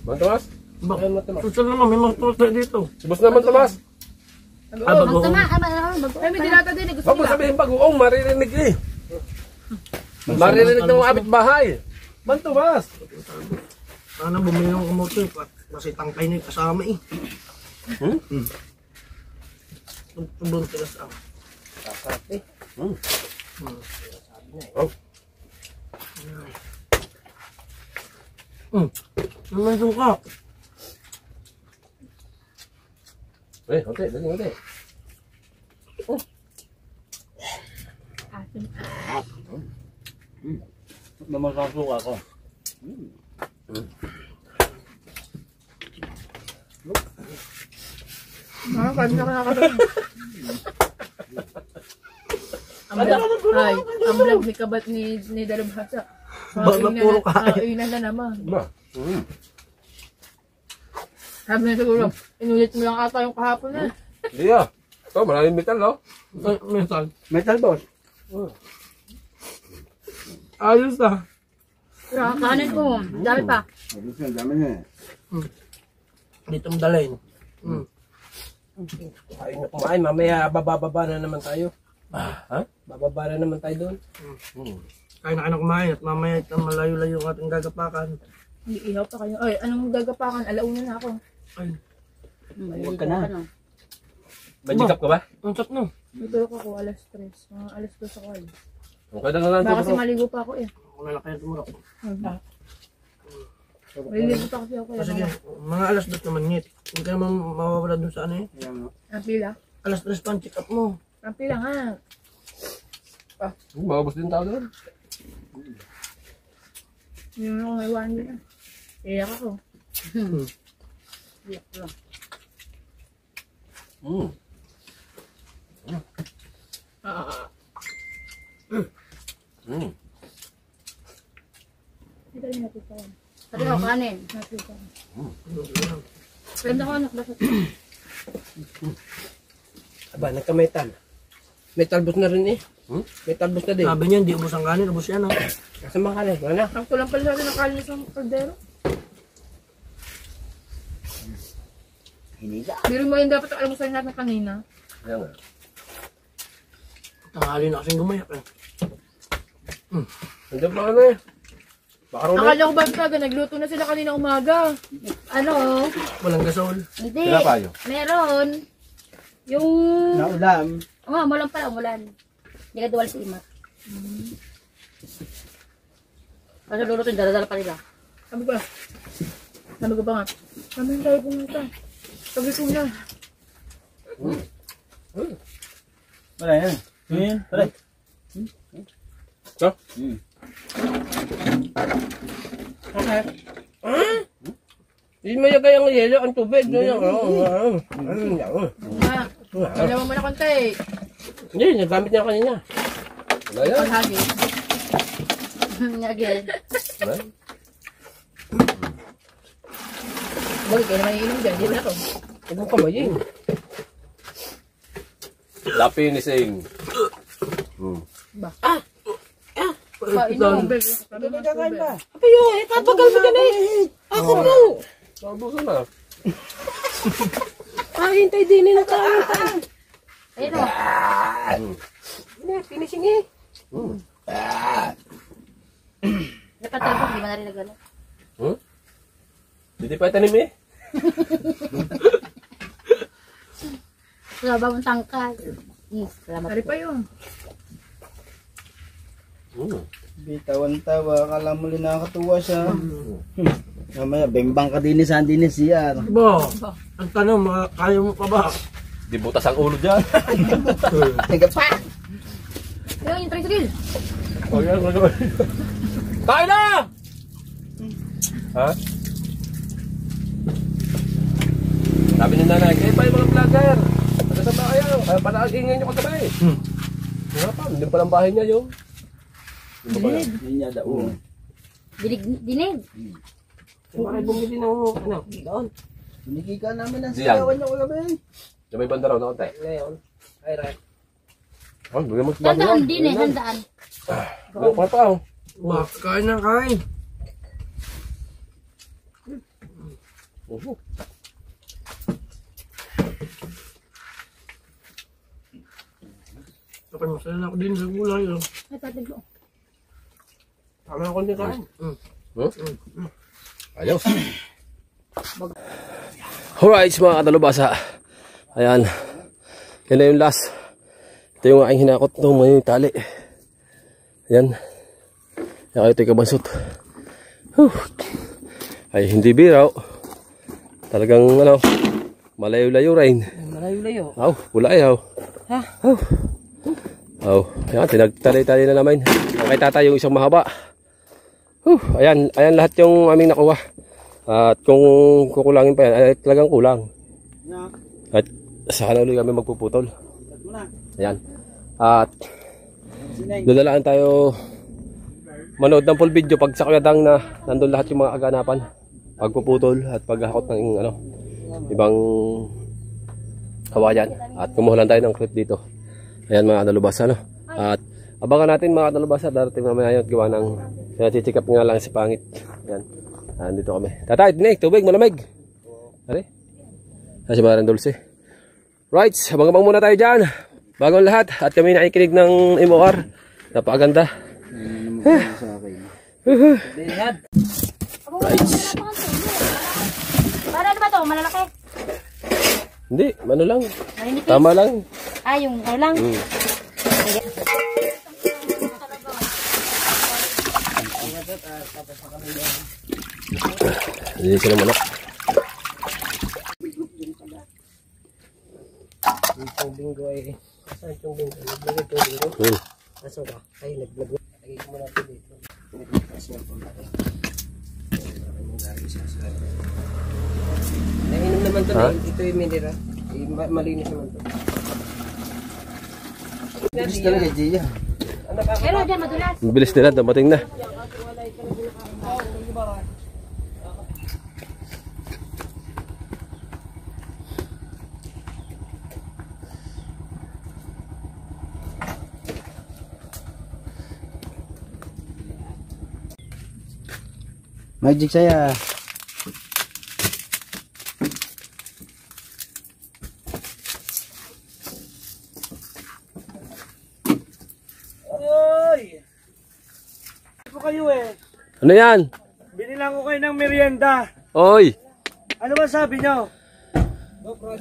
Speaker 4: Mantomas?
Speaker 1: Bakit susunod naman, may mga stroll tayo dito.
Speaker 4: Si Boss na Mantomas?
Speaker 1: Bago.
Speaker 3: Ay, may dilata din eh. Gusto
Speaker 4: Huwag mo
Speaker 3: nila.
Speaker 4: sabihin bagoong, maririnig eh. Maririnig ng mga kapitbahay. Mantomas!
Speaker 1: Sana bumili ng kamote, kasi tangkay na yung kasama eh. Sobrang tigas ang. Naman suka.
Speaker 4: Eh, okay, dali, okay.
Speaker 1: Naman sa suka ko.
Speaker 3: Kaya na nakakatawa. Ang vlog ni Kabat ni Dalubhasa.
Speaker 1: Baga puro kain.
Speaker 3: Inan na naman.
Speaker 4: Ba?
Speaker 3: Sabi na siguro, inulit mo lang ata yung kahapon na.
Speaker 4: Hindi ah. Ito, maraming metal, no?
Speaker 1: Metal.
Speaker 2: Metal boss.
Speaker 1: Ayos ah.
Speaker 5: Kanin ko, dami pa.
Speaker 1: Dito mo dalhin.
Speaker 2: Kain na kumain, mamaya bababa na naman tayo.
Speaker 4: Ha?
Speaker 2: Bababa na naman tayo doon.
Speaker 1: Kain na kayo na kumain at mamaya ito malayo-layo ang ating gagapakan.
Speaker 3: Hindi ihaw pa kayo. Ay, anong gagapakan? Alauna na ako.
Speaker 1: Ay,
Speaker 5: Huwag ka na.
Speaker 4: May check up ka ba?
Speaker 1: Ang sarap no.
Speaker 5: Tutulog ako alas 3. Mga alas 2 ako alis.
Speaker 4: Okay na lang.
Speaker 5: Baka kasi maligo pa ako eh.
Speaker 1: Ako na lang kaya tumurok.
Speaker 5: Maliligo pa kasi ako eh.
Speaker 1: Sige, mga alas 2 naman ngit. Hindi ka naman mawawala dun sa ano eh.
Speaker 5: Ang pila?
Speaker 1: Alas 3 pa ang check up mo.
Speaker 5: Ang pila nga.
Speaker 4: Mababos din tao doon.
Speaker 5: Yung ako naiwan nila. Iyak ako. Iyak lang. Ito yung natutawan.
Speaker 3: Sabi ko, kanin.
Speaker 5: Natutawan. Ganda ko anak. Bakit?
Speaker 2: Aba, nagka-metal. Metal bus na rin eh. Metal bus na din.
Speaker 1: Sabi niya, hindi ubos ang kanin, ubos yan ah.
Speaker 2: Kasi makalas, wala na.
Speaker 5: Ang kulang pala sa akin ng kanin sa kaldero. Biro mo yun dapat ang almusal natin kanina.
Speaker 4: Yan nga.
Speaker 1: Tanghali na kasing gumayak eh.
Speaker 4: Nandiyan pa ano eh. Baka rin
Speaker 5: Akala ko ba talaga, nagluto na sila kanina umaga.
Speaker 3: Ano?
Speaker 1: Walang gasol.
Speaker 3: Hindi.
Speaker 4: Sila payo.
Speaker 3: Meron. Yung...
Speaker 2: Naulam.
Speaker 3: Oo, umulan pala, umulan. Hindi ka duwal si Ima. Kasi lulutin, dala-dala pa nila.
Speaker 5: Sabi ko ba nga, namin tayo pumunta. Sabi ko na.
Speaker 2: Wala yan. Yun, wala.
Speaker 4: Ito?
Speaker 2: Hindi mo yung kayang yelo ang tubig.
Speaker 5: Alam mo na konti.
Speaker 2: Hindi, nagamit niya kanina.
Speaker 4: Wala yan.
Speaker 3: Panghagi. Nagyan.
Speaker 4: Wala.
Speaker 5: Bakit kayo naman iinom dyan? Di ba na to?
Speaker 2: Huwag mong kamayin.
Speaker 4: Lapinising.
Speaker 5: Ba? Painom. Sabi mo tubig.
Speaker 2: Apayo, tapagal mo dyan eh. Ako mo.
Speaker 4: Sabuso na.
Speaker 2: Hintay din ng kain.
Speaker 3: Ayun o.
Speaker 2: Finishing eh.
Speaker 3: Dapat tapos, di ba na rin nagano?
Speaker 4: Hindi pa itanim eh.
Speaker 3: Sa bagong tangkad. Salamat
Speaker 5: Dari
Speaker 3: po.
Speaker 5: pa yun.
Speaker 6: Bitawan-tawa, akala mo nakakatuwa siya. Mamaya, bengbang ka din sa dinis siya.
Speaker 1: Bo, ang tanong, kaya mo pa ba?
Speaker 4: Di butas ang ulo dyan.
Speaker 6: Teka pa!
Speaker 3: Yung tricycle.
Speaker 4: O yan, kain na! Ha? Sabi ni nanay, kayo pa yung mga vlogger. Nagkasama kayo. Kaya pala ang ingay nyo kagabi. Nga pa, hindi pa lang bahay niya yung.
Speaker 6: Hindi niya daw.
Speaker 3: Dinig.
Speaker 2: Kung ay bumili ng ano, doon.
Speaker 6: Binigika namin ang
Speaker 4: Diyan.
Speaker 6: sigawan niya kagabi.
Speaker 4: Yung may banda raw na konti.
Speaker 2: Ngayon, ay right.
Speaker 4: Oh, bigyan mo sa
Speaker 3: Handaan din eh, handaan.
Speaker 4: Ano pa oh.
Speaker 1: Kain na kain. Kapag masaya na ako din sa gulay yun.
Speaker 3: Ay, patig mo.
Speaker 1: Tama ako din kain.
Speaker 4: Ayos. Alright, mga katalubasa. Ayan. Yan na yung last. Ito yung aking hinakot nung may tali. Ayan. Kaya ito yung kabansot. Ay, hindi biraw. Talagang, ano, malayo-layo rin.
Speaker 2: Malayo-layo.
Speaker 4: Aw, wala ayaw.
Speaker 2: Ha?
Speaker 4: Aw, ayan, tinagtali-tali na naman. Kay tata yung isang mahaba. Ayan, ayan lahat yung aming nakuha. At kung kukulangin pa yan, ay talagang kulang. At sana ulit kami magpuputol. Ayan. At dadalaan tayo manood ng full video pag sa kuyadang na nandun lahat yung mga aganapan. Pagpuputol at paghakot ng ano, ibang kawayan. At kumuha lang tayo ng clip dito. Ayan mga kanalubasa, no? At abangan natin mga kanalubasa, darating mamaya yun, gawa ng natitikap nga lang sa pangit. Ayan. Dito kami. Tatay, dinig, tubig, malamig. Ari? Kasi parang dulce. Right, abang-abang muna tayo dyan. Bago ang lahat. At kami nakikinig ng MOR. Napakaganda.
Speaker 3: Right. Para ano ba to? Malalaki?
Speaker 4: Hindi, ano lang.
Speaker 3: Marinipis.
Speaker 4: Tama lang.
Speaker 3: Ah, yung ano lang.
Speaker 4: Hindi sila manok.
Speaker 2: Itong linggo ay... Saan itong linggo? Naglagay itong linggo? Kaso ba? Ay, naglagay. Lagay ko muna ito dito. Nainom naman ito. Ito yung mineral. Malinis naman ito.
Speaker 6: Bilis talaga, Gia.
Speaker 3: Pero dyan, madulas.
Speaker 4: Ang bilis nila, dumating na.
Speaker 6: Magic saya.
Speaker 1: Oy! Ano kayo eh?
Speaker 4: Ano yan?
Speaker 1: Binilang ko kayo ng merienda.
Speaker 4: Oy,
Speaker 1: Ano ba sabi nyo?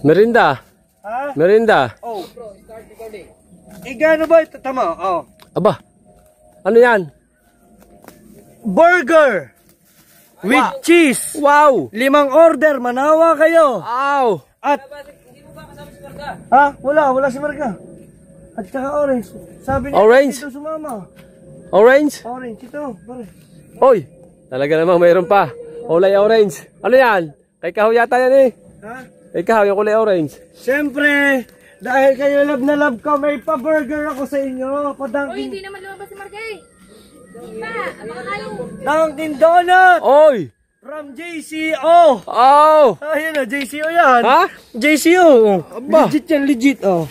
Speaker 4: merinda.
Speaker 1: Ha?
Speaker 4: Merinda.
Speaker 1: Oh. Gano ba ito? Tama. Oh.
Speaker 4: Aba, ano yan?
Speaker 1: Burger! With cheese!
Speaker 4: Wow!
Speaker 1: 5 order, manawa kayo!
Speaker 4: Wow!
Speaker 1: At... Ha? Wala si Marga. At saka orange. Sabi niya,
Speaker 4: Orange?
Speaker 1: ito sumama.
Speaker 4: Orange?
Speaker 1: Orange, ito. Pare.
Speaker 4: Oy, talaga namang mayroon pa. Kulay orange. Ano yan? Kay Kahoy yata yan eh.
Speaker 1: Ha?
Speaker 4: Kay Kahoy yung kulay orange.
Speaker 1: Siyempre, dahil kayo love na love ko, may pa-burger ako sa inyo.
Speaker 3: Uy,
Speaker 1: Pa-Dunkin,
Speaker 3: hindi naman lumabas si Margay. Diba? Abang kayo.
Speaker 1: Dunkin Donut
Speaker 4: Oy!
Speaker 1: from JCO.
Speaker 4: Oh!
Speaker 1: Ayun na, JCO yan.
Speaker 4: Ha?
Speaker 1: JCO.
Speaker 4: Aba.
Speaker 1: Legit yan, legit. Oh.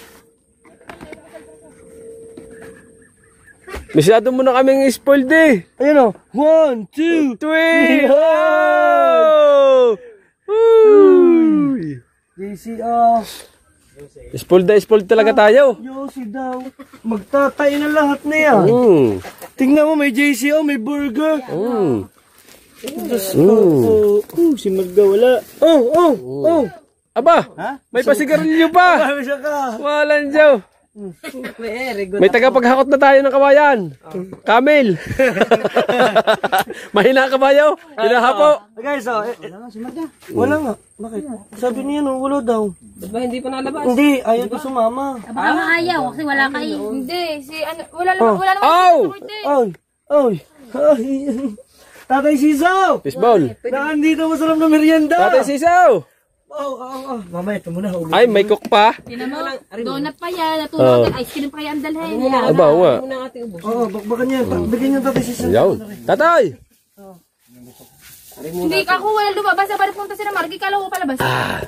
Speaker 4: Masyado mo na kaming spoiled eh.
Speaker 1: Ayun oh. 1, 2,
Speaker 4: 3! Oh! Woo!
Speaker 1: JCO.
Speaker 4: Spoiled talaga tayo.
Speaker 1: Yosi daw. Magtatay na lahat na yan. Tingnan mo, may JCO, may burger. Diyos ko. Si Magda wala. Oh.
Speaker 4: Aba, may pasigarilyo pa.
Speaker 1: Sabi siya ka.
Speaker 4: Walang Diyo. May tagapaghakot na tayo ng kawayan. Camel. Mahina ka ba yo? Hinahapo.
Speaker 1: Guys, wala nga. Bakit? Sabi niya no, wala daw.
Speaker 2: Ba't ba hindi pa nalabas?
Speaker 1: Hindi, ayaw ko sumama.
Speaker 3: Baka nga ayaw kasi wala kayo. Hindi, si ano, wala naman
Speaker 4: Ow!
Speaker 1: Oy. Tatay Sisaw!
Speaker 4: Fishball.
Speaker 1: Nandito masarap na merienda.
Speaker 4: Tatay Sisaw.
Speaker 1: Mamaya, ito muna.
Speaker 4: Ay, may cook pa.
Speaker 3: Tinan mo, donut pa yan, natulog yan, ice cream pa yan dalhin.
Speaker 4: Aba, oo nga.
Speaker 1: Oo, bakbakan niya. Bigyan niyo Tatay Sisaw.
Speaker 4: Yawn. Tatay!
Speaker 3: Hindi ako wala lumabas, sa bari punta sila Margie, kala ko palabas.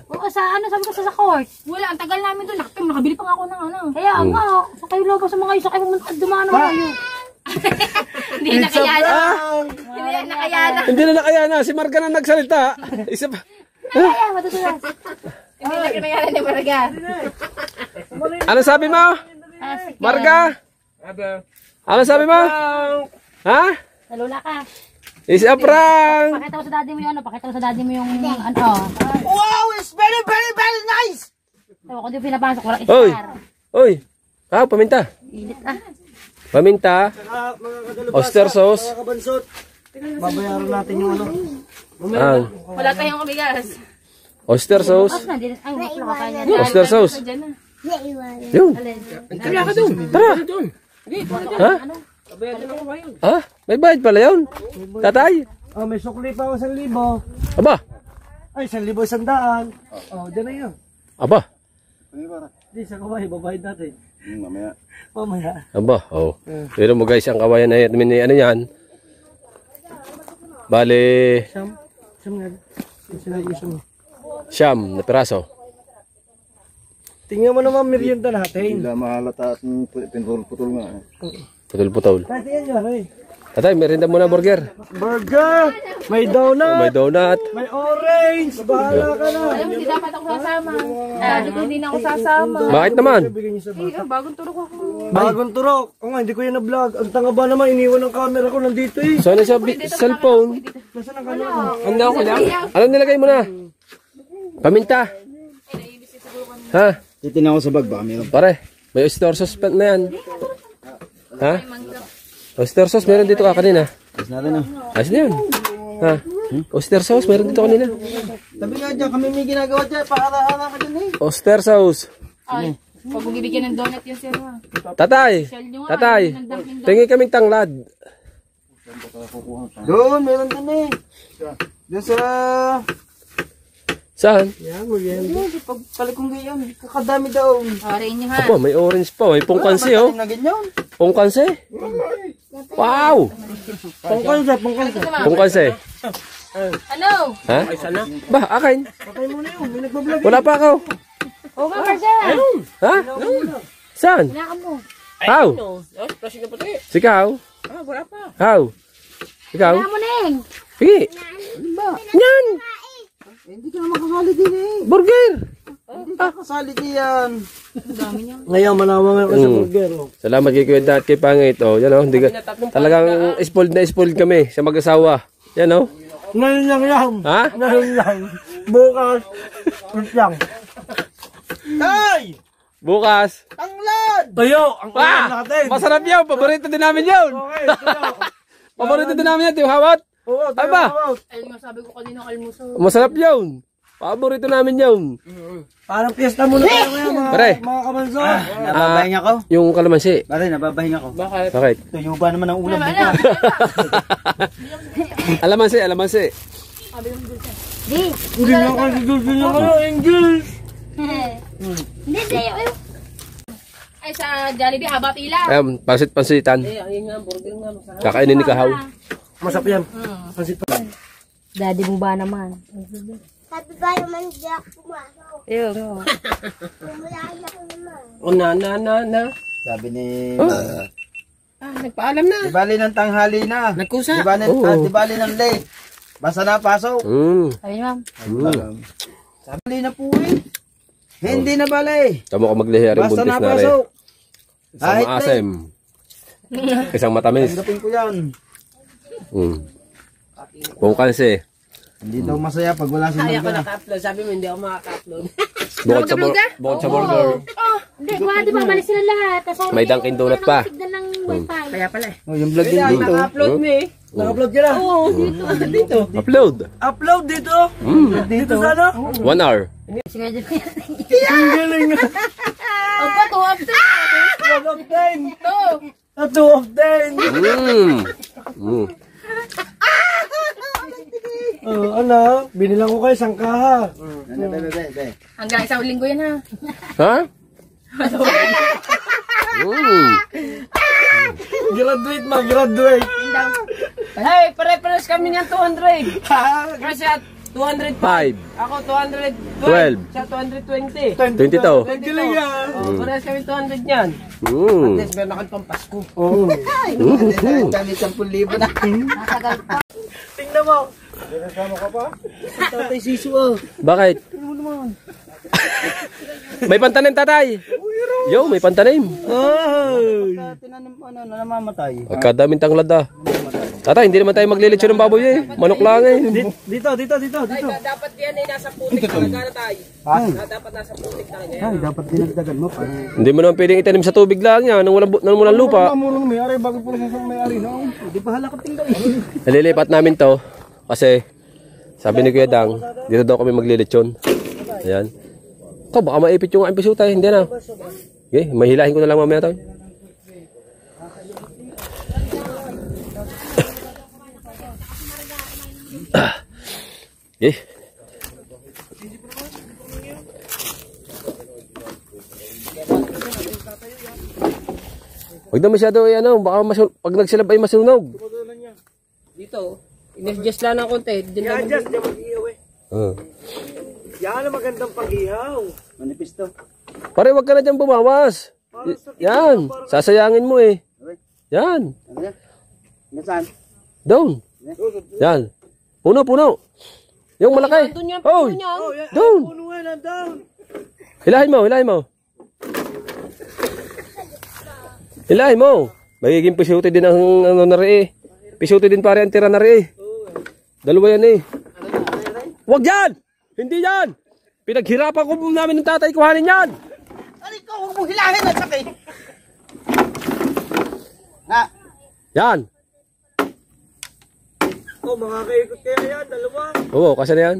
Speaker 3: Oo, sa ano, sabi ko sa court. Wala, ang tagal namin doon, nakabili pa nga ako ng ano. Kaya nga, sa kayo lumabas sa mga isa kayo dumaan ako kayo. Hindi na kayana. Hindi na kayana.
Speaker 4: Hindi na nakayana. Si Marga na nagsalita. Isa pa.
Speaker 3: Kaya, matutulas. Hindi na kayana ni Marga.
Speaker 4: Ano sabi mo? Marga? Ano sabi mo? Ha?
Speaker 3: Nalula ka.
Speaker 4: Is a prank!
Speaker 3: Pakita mo sa daddy mo yung ano, pakita mo sa daddy mo yung ano.
Speaker 1: Wow, it's very, very, very nice!
Speaker 3: Tawa ko din pinapasok, wala
Speaker 4: Oy!
Speaker 3: isar.
Speaker 4: Oy! Ah, paminta.
Speaker 3: Init ah.
Speaker 4: Paminta.
Speaker 1: Mga kadalubasa,
Speaker 4: Oyster sauce.
Speaker 1: mga kabansot. Babayaran natin yung ano.
Speaker 4: Ang
Speaker 3: Wala tayong kabigas.
Speaker 4: oyster sauce.
Speaker 3: Tapos na, ay, wala ka kanya.
Speaker 4: Oyster sauce. Yun. Tara. Ha? Ah, may bayad pala yun. Tatay.
Speaker 1: Oh, may sukli pa ako 1,000.
Speaker 4: Aba.
Speaker 1: Ay, 1,000, 100. Oh, dyan na yun.
Speaker 4: Aba.
Speaker 1: Hindi, sa kaway, babayad natin.
Speaker 6: Mamaya.
Speaker 1: Mamaya.
Speaker 4: Aba. Oh. Pero mo guys, ang kawayan na yan. Ano yan? Bale,
Speaker 1: Siyam nga. Sila yung
Speaker 4: siyam na piraso.
Speaker 1: Tingnan mo naman merienda natin.
Speaker 6: Hindi mahalata at pinutol nga.
Speaker 4: Putol-putol.
Speaker 1: Kahit yan yun, eh.
Speaker 4: Tatay, merinda muna burger.
Speaker 1: Burger, may donut,
Speaker 4: May donut.
Speaker 1: may orange. Bahala ka na.
Speaker 3: Alam mo, hindi dapat ako sasama. Sabi ko, hindi na ako sasama.
Speaker 4: Bakit naman?
Speaker 1: Bigyan niyo sa bata.
Speaker 3: Bagong turok ako.
Speaker 1: Bagong turok. O nga, hindi ko yan na-vlog. Ang tanga ba naman, iniwan ng camera ko nandito eh.
Speaker 4: Sana sa cellphone.
Speaker 1: Nasaan ang camera ko?
Speaker 4: Ano ko lang? Alam nilagay mo na. Paminta. Ha?
Speaker 6: Titignan ko sa bag, baka meron.
Speaker 4: Pare, may oyster sauce pa na yan. Ha? Oyster sauce, meron dito ka kanina.
Speaker 6: Ayos natin ah.
Speaker 4: Ayos na yun. Ha? Oyster sauce, meron dito kanina.
Speaker 6: Sabi nga dyan, kami may ginagawa dyan. Paara-ara ka dyan eh.
Speaker 4: Oyster sauce.
Speaker 3: Ay, pag bibigyan ng donut yun sir ha.
Speaker 4: Tatay, tatay, tingin kaming tanglad.
Speaker 6: Doon, meron dun eh. Doon sa...
Speaker 4: Saan?
Speaker 6: Yan, maganda. Pagpalit kong ganyan, kakadami daw.
Speaker 3: Orin nyo ha.
Speaker 4: Apo, may orange pa. May pungkansi, oh.
Speaker 6: Na ganyan.
Speaker 4: Pungkansi? Wow!
Speaker 6: Pangkansa, pangkansa.
Speaker 4: Pungkansi.
Speaker 3: Ano?
Speaker 4: Ha? Ba, akin.
Speaker 6: Patay mo na yun, may nagbablog.
Speaker 4: Wala pa ako.
Speaker 3: Oo nga Marcel.
Speaker 4: Ha? Saan?
Speaker 3: Kailangan mo.
Speaker 4: How? Sikaw? How? Ikaw?
Speaker 3: Kailangan mo Neng.
Speaker 4: Sige. Yan!
Speaker 6: Hindi ka naman kasali din eh.
Speaker 4: Burger!
Speaker 6: Hindi ka kasali diyan.
Speaker 1: Ngayon, manawang ako sa burger. Oh.
Speaker 4: Salamat kay Kuya Dat, kay Pangit. Oh, yan oh. Hindi ka, talagang spoiled kami sa mag-asawa. Yan oh.
Speaker 1: Ngayon lang yan.
Speaker 4: Ha?
Speaker 1: Ngayon lang. Bukas. Ulit lang.
Speaker 6: Tay!
Speaker 4: Bukas.
Speaker 6: Tanglad!
Speaker 1: Tayo, ang ulam natin.
Speaker 4: Masarap yun. Paborito din namin yun.
Speaker 1: Okay, tayo.
Speaker 4: Paborito din namin yun. Yung hawat.
Speaker 1: Oo, tayo.
Speaker 4: Aba.
Speaker 3: Ayun nga sabi ko kanina almusal.
Speaker 4: Masarap yun. Paborito namin yun.
Speaker 1: Parang piyesta muna tayo ngayon,
Speaker 4: Pare.
Speaker 1: mga kamanso.
Speaker 6: Nababahinga ko.
Speaker 4: Yung kalamansi.
Speaker 6: Pare, nababahinga ko.
Speaker 4: Bakit?
Speaker 6: Tuyo ba naman ang ulam dito?
Speaker 4: alamansi.
Speaker 3: Di.
Speaker 1: Hindi lang kasi gusto niya kayo, English.
Speaker 3: Hindi, di. Ay sa Jollibee, haba pila.
Speaker 4: Ayun, pansit-pansitan. Kakainin ni Kahaw.
Speaker 1: Masarap yan. Pansit pa.
Speaker 3: Daddy mo ba naman?
Speaker 7: Sabi ba naman di ako pumasok?
Speaker 3: Ayun.
Speaker 7: Pumulaan ako naman.
Speaker 4: O na.
Speaker 6: Sabi ni...
Speaker 4: Nagpaalam na.
Speaker 6: Di bali ng tanghali na.
Speaker 4: Nagkusa.
Speaker 6: Di bali ng late. Basta na pasok.
Speaker 3: Sabi niyo ma'am.
Speaker 6: Sabi na po eh. Hindi na bali.
Speaker 4: Tamo ka maglihi rin
Speaker 6: Basta
Speaker 4: buntis
Speaker 6: na
Speaker 4: na rin.
Speaker 6: pasok.
Speaker 4: Isang
Speaker 6: Kahit
Speaker 4: maasim. Isang matamis.
Speaker 6: Tanggapin ko yan.
Speaker 4: Pungkansi.
Speaker 6: Hindi daw masaya pag wala si Marga.
Speaker 5: Sabi mo, hindi ako makaka-upload.
Speaker 4: Bukod sa burger.
Speaker 3: Hindi, kuha di ba? Balik sila lahat. Tapos
Speaker 4: May Dunkin' Donut pa.
Speaker 3: tignan ng wifi.
Speaker 5: Kaya pala eh.
Speaker 6: Oh, yung vlog din dito.
Speaker 5: Naka-upload mo eh.
Speaker 1: Naka-upload ka na.
Speaker 5: Oo, dito.
Speaker 4: Upload.
Speaker 1: Upload dito. Dito sa ano?
Speaker 4: 1 hour.
Speaker 1: Ang galing nga.
Speaker 3: Opa, 2 of 10.
Speaker 1: 1 of 10.
Speaker 3: 2.
Speaker 1: 2 of 10. Ano? Binilang ko kayo sangkaha.
Speaker 3: Hanggang isang linggo yan ha.
Speaker 4: Ha?
Speaker 1: Graduate, mag-graduate.
Speaker 5: Hey, pare-pares kami niyan 200. Kasi at 205.
Speaker 4: 5.
Speaker 5: Ako 212.
Speaker 4: 12.
Speaker 5: Siya 220.
Speaker 4: 22.
Speaker 1: Ang galing nga.
Speaker 5: Oh, parehas kami 200 niyan. Yes, meron ako pang Pasko.
Speaker 1: Oo.
Speaker 6: Dami 10,000 na.
Speaker 1: Tingnan mo.
Speaker 6: Tatay Sisu oh.
Speaker 4: Bakit? May pantanim, tatay. Yo, may pantanim.
Speaker 6: Tinanim pa na namamatay.
Speaker 4: Pagkadaming tanglad ah. Tatay, hindi naman tayo maglilitsyo ng baboy eh. Manok lang eh.
Speaker 1: Dito.
Speaker 5: Dapat yan ay nasa putik talaga na tayo. Dapat nasa putik talaga yan.
Speaker 6: Ay, dapat dinagdagan mo pa.
Speaker 4: Hindi mo naman pwedeng itanim sa tubig lang yan. Nang walang lupa.
Speaker 1: Murong may-ari bago po sa may-ari. No?
Speaker 6: Hindi pa halakot tingnan.
Speaker 4: Nalilipat namin to. Kasi, sabi ni Kuya Dang, dito daw kami maglilitsyon. Ayan. Ito, baka maipit yung aking piso tayo. Hindi na. Okay, mahilahin ko na lang mamaya tayo. Okay. Huwag na masyado ano, baka pag nagsilab ay masunog.
Speaker 5: Dito, in-adjust lang ng konti.
Speaker 1: Yan, just diyan mag-ihaw eh.
Speaker 4: Ah.
Speaker 1: Yan ang magandang pag-ihaw.
Speaker 6: Manipis to.
Speaker 4: Pare, wag ka na dyan bumawas. Yan, sasayangin mo eh. Yan,
Speaker 6: Ano yan? Nasaan?
Speaker 4: down. Yan. Puno. Yung malaki.
Speaker 5: Doon yan,
Speaker 4: Oh,
Speaker 5: doon yan.
Speaker 4: down.
Speaker 1: Puno nga na down.
Speaker 4: Hilahin mo. Hilahin mo. Magiging pisuti din ang ano na rin eh. Pisuti din pare ang tira na rin eh. Dalawa yan eh. Wag yan! Hindi yan! Pinaghirapan ko po namin ng tatay kuhanin yan.
Speaker 6: Ano ikaw, huwag mo hilahin at sakit. Na,
Speaker 4: Yan.
Speaker 1: Oh, makakaikot kaya yan, dalawa.
Speaker 4: Oo, kasi na yan.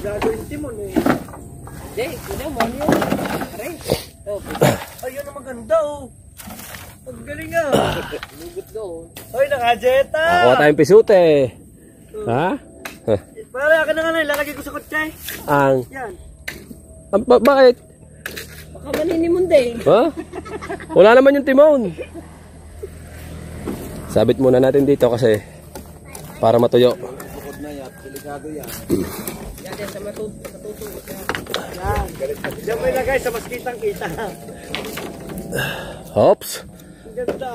Speaker 1: Gagawin timon eh. Ayun ang maganda oh. Ang galing ah. Ay, nakajeta.
Speaker 4: Ako tayong pisute. Ha?
Speaker 1: Pare, akin na nga na, ilalagay ko sa kotse.
Speaker 4: Ang...
Speaker 1: Yan.
Speaker 4: Bakit?
Speaker 5: Baka maninimunday.
Speaker 4: Ha? Wala naman yung timon. Sabit muna natin dito kasi para matuyo.
Speaker 1: Diyan may lagay sa mas kitang kita.
Speaker 4: Hops.
Speaker 1: Ang ganda.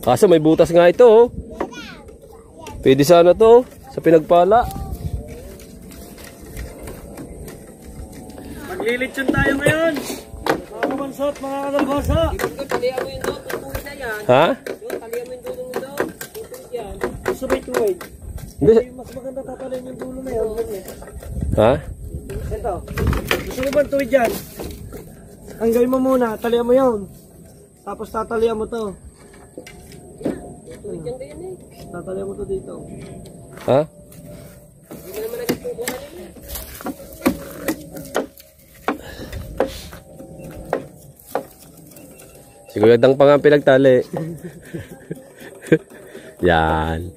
Speaker 4: Kaso may butas nga ito oh. Pwede sana to sa pinagpala.
Speaker 1: Maglilitsyon tayo ngayon. Mga kabansot, mga kalabasa.
Speaker 4: Ha?
Speaker 1: Gusto may tuwid.
Speaker 4: Hindi.
Speaker 1: Mas maganda tatalin yung dulo na yun.
Speaker 4: Ha?
Speaker 1: Ito. Gusto mo ba tuwid dyan? Ang gawin mo muna, talian mo yun. Tapos tatalian mo to. Tatalian mo to dito.
Speaker 4: Ha? Siguradang pa nga pinagtali. Yan.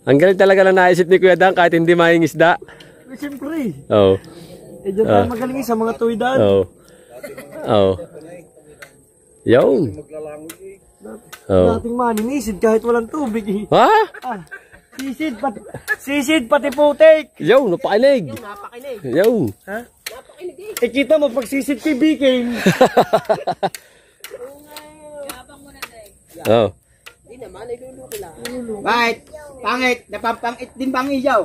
Speaker 4: Ang galing talaga na naisip ni Kuya Dang kahit hindi maing isda.
Speaker 1: Siyempre.
Speaker 4: Oo.
Speaker 1: Eh, dyan tayo magaling sa mga tuwidan.
Speaker 4: Oo. Oo. Yun. Oo.
Speaker 1: Dating maninisid kahit walang tubig eh.
Speaker 4: Ha?
Speaker 1: Ah, sisid pati putik.
Speaker 4: Yun, napakinig. Yun.
Speaker 1: Ha? Eh, kita mo pag sisid kay Biking.
Speaker 4: Oo.
Speaker 6: bakit? Pangit, napampangit din bang iyaw?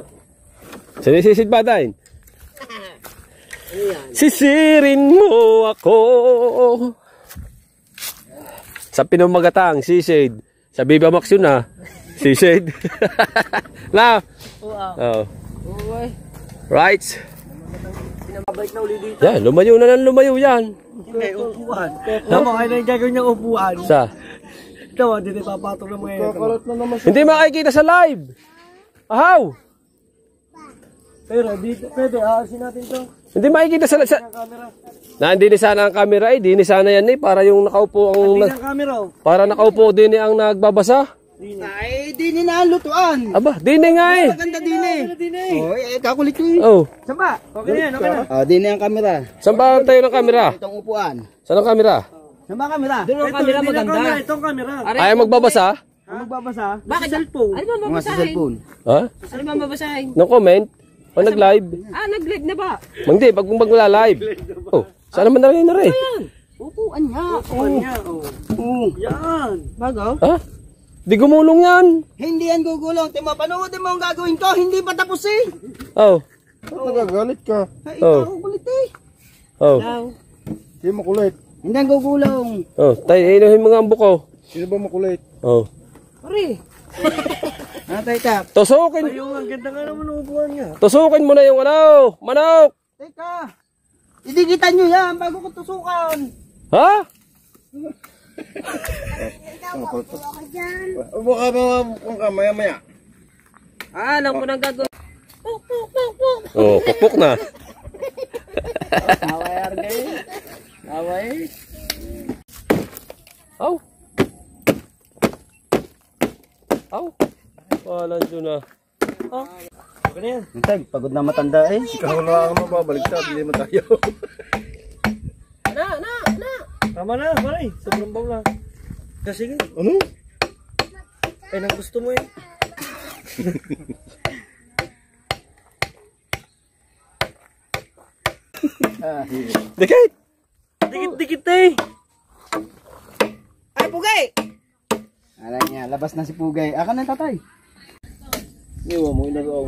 Speaker 4: Sinisisid ba tayo? Sisirin mo ako. Sa Pinumagatang, sisid. Sa Viva Max yun ah. Sisid. Na? Oo. Right.
Speaker 1: Mabalik na uli dito.
Speaker 4: Yan, lumayo na ng lumayo yan.
Speaker 1: Hindi, upuan. Tama, kaya na yung gagawin niyang upuan.
Speaker 4: Sa?
Speaker 1: Ito, hindi na papatong ng mga ito.
Speaker 4: Hindi makikita sa live. Ahaw.
Speaker 1: Pero dito, pwede, aasin natin to.
Speaker 4: Hindi makikita sa...
Speaker 1: Ang camera.
Speaker 4: Hindi ni sana ang camera eh. Di ni sana yan eh. Para yung nakaupo ang...
Speaker 1: Hindi ang camera oh.
Speaker 4: Para nakaupo din eh ang nagbabasa.
Speaker 6: Ay, di ni na lutuan.
Speaker 4: Aba, di ni nga eh.
Speaker 6: Maganda din eh.
Speaker 1: Hindi na eh.
Speaker 6: Oh, kakulit ko eh.
Speaker 4: Oh.
Speaker 1: Saan ba? Okay na yan, okay na.
Speaker 6: Ah, di na ang kamera.
Speaker 4: Saan ba tayo ng camera?
Speaker 6: Itong upuan.
Speaker 4: Saan ang camera?
Speaker 6: Saan ba ang kamera?
Speaker 1: Ito, camera maganda. Itong camera.
Speaker 4: Ayaw magbabasa?
Speaker 1: Ang magbabasa? Bakit? Sa cellphone.
Speaker 5: Ano ba
Speaker 6: Mga sa
Speaker 5: mababasahin?
Speaker 6: cellphone.
Speaker 4: Ha?
Speaker 5: Ano ba mababasahin?
Speaker 4: No comment? O nag-live?
Speaker 5: Ah, nag-live na ba?
Speaker 4: Hindi, pag magla-live. Oh, saan naman na rin?
Speaker 5: Upuan niya.
Speaker 1: Upuan niya, oh. Yan.
Speaker 5: Bago?
Speaker 4: Ha? Di gumulong yan.
Speaker 6: Hindi yan gugulong. Timo, panoodin mo ang gagawin ko. Hindi pa tapos eh.
Speaker 4: Oh.
Speaker 6: Nagagalit ka. Ay,
Speaker 4: Oh.
Speaker 6: ikaw kulit eh.
Speaker 4: Oh.
Speaker 6: Hindi makulit. Hindi yan gugulong.
Speaker 4: Oh, tayo inuhin mga ambo ko.
Speaker 6: Sino ba makulit?
Speaker 4: Oh.
Speaker 5: Pare.
Speaker 6: Natay ka.
Speaker 4: Tusukin.
Speaker 1: Ayun, ang ganda nga naman ng upuan niya.
Speaker 4: Tusukin mo na yung ano. Manok.
Speaker 6: Teka. Idikitan nyo yan bago ko tusukan.
Speaker 4: Ha?
Speaker 6: Baka ba kung ka maya-maya?
Speaker 5: Ah, alam ko na gagawin.
Speaker 4: Oh, pukpuk na.
Speaker 6: Away argay. Away.
Speaker 4: Aw. Aw. Wala dyan na.
Speaker 1: Oh. Okay na yan.
Speaker 6: Tag, pagod na matanda eh.
Speaker 8: Ikaw na ang mababaliktad, hindi mo tayo.
Speaker 1: Tama na, pare. Sobrang baw na. Kasi nga.
Speaker 8: Ano?
Speaker 1: Ay, nang gusto mo eh.
Speaker 4: Dikit.
Speaker 1: Dikit-dikit eh.
Speaker 6: Ay, Pugay! Alay niya, labas na si Pugay. Akan na tatay.
Speaker 1: Iwa mo, inagaw.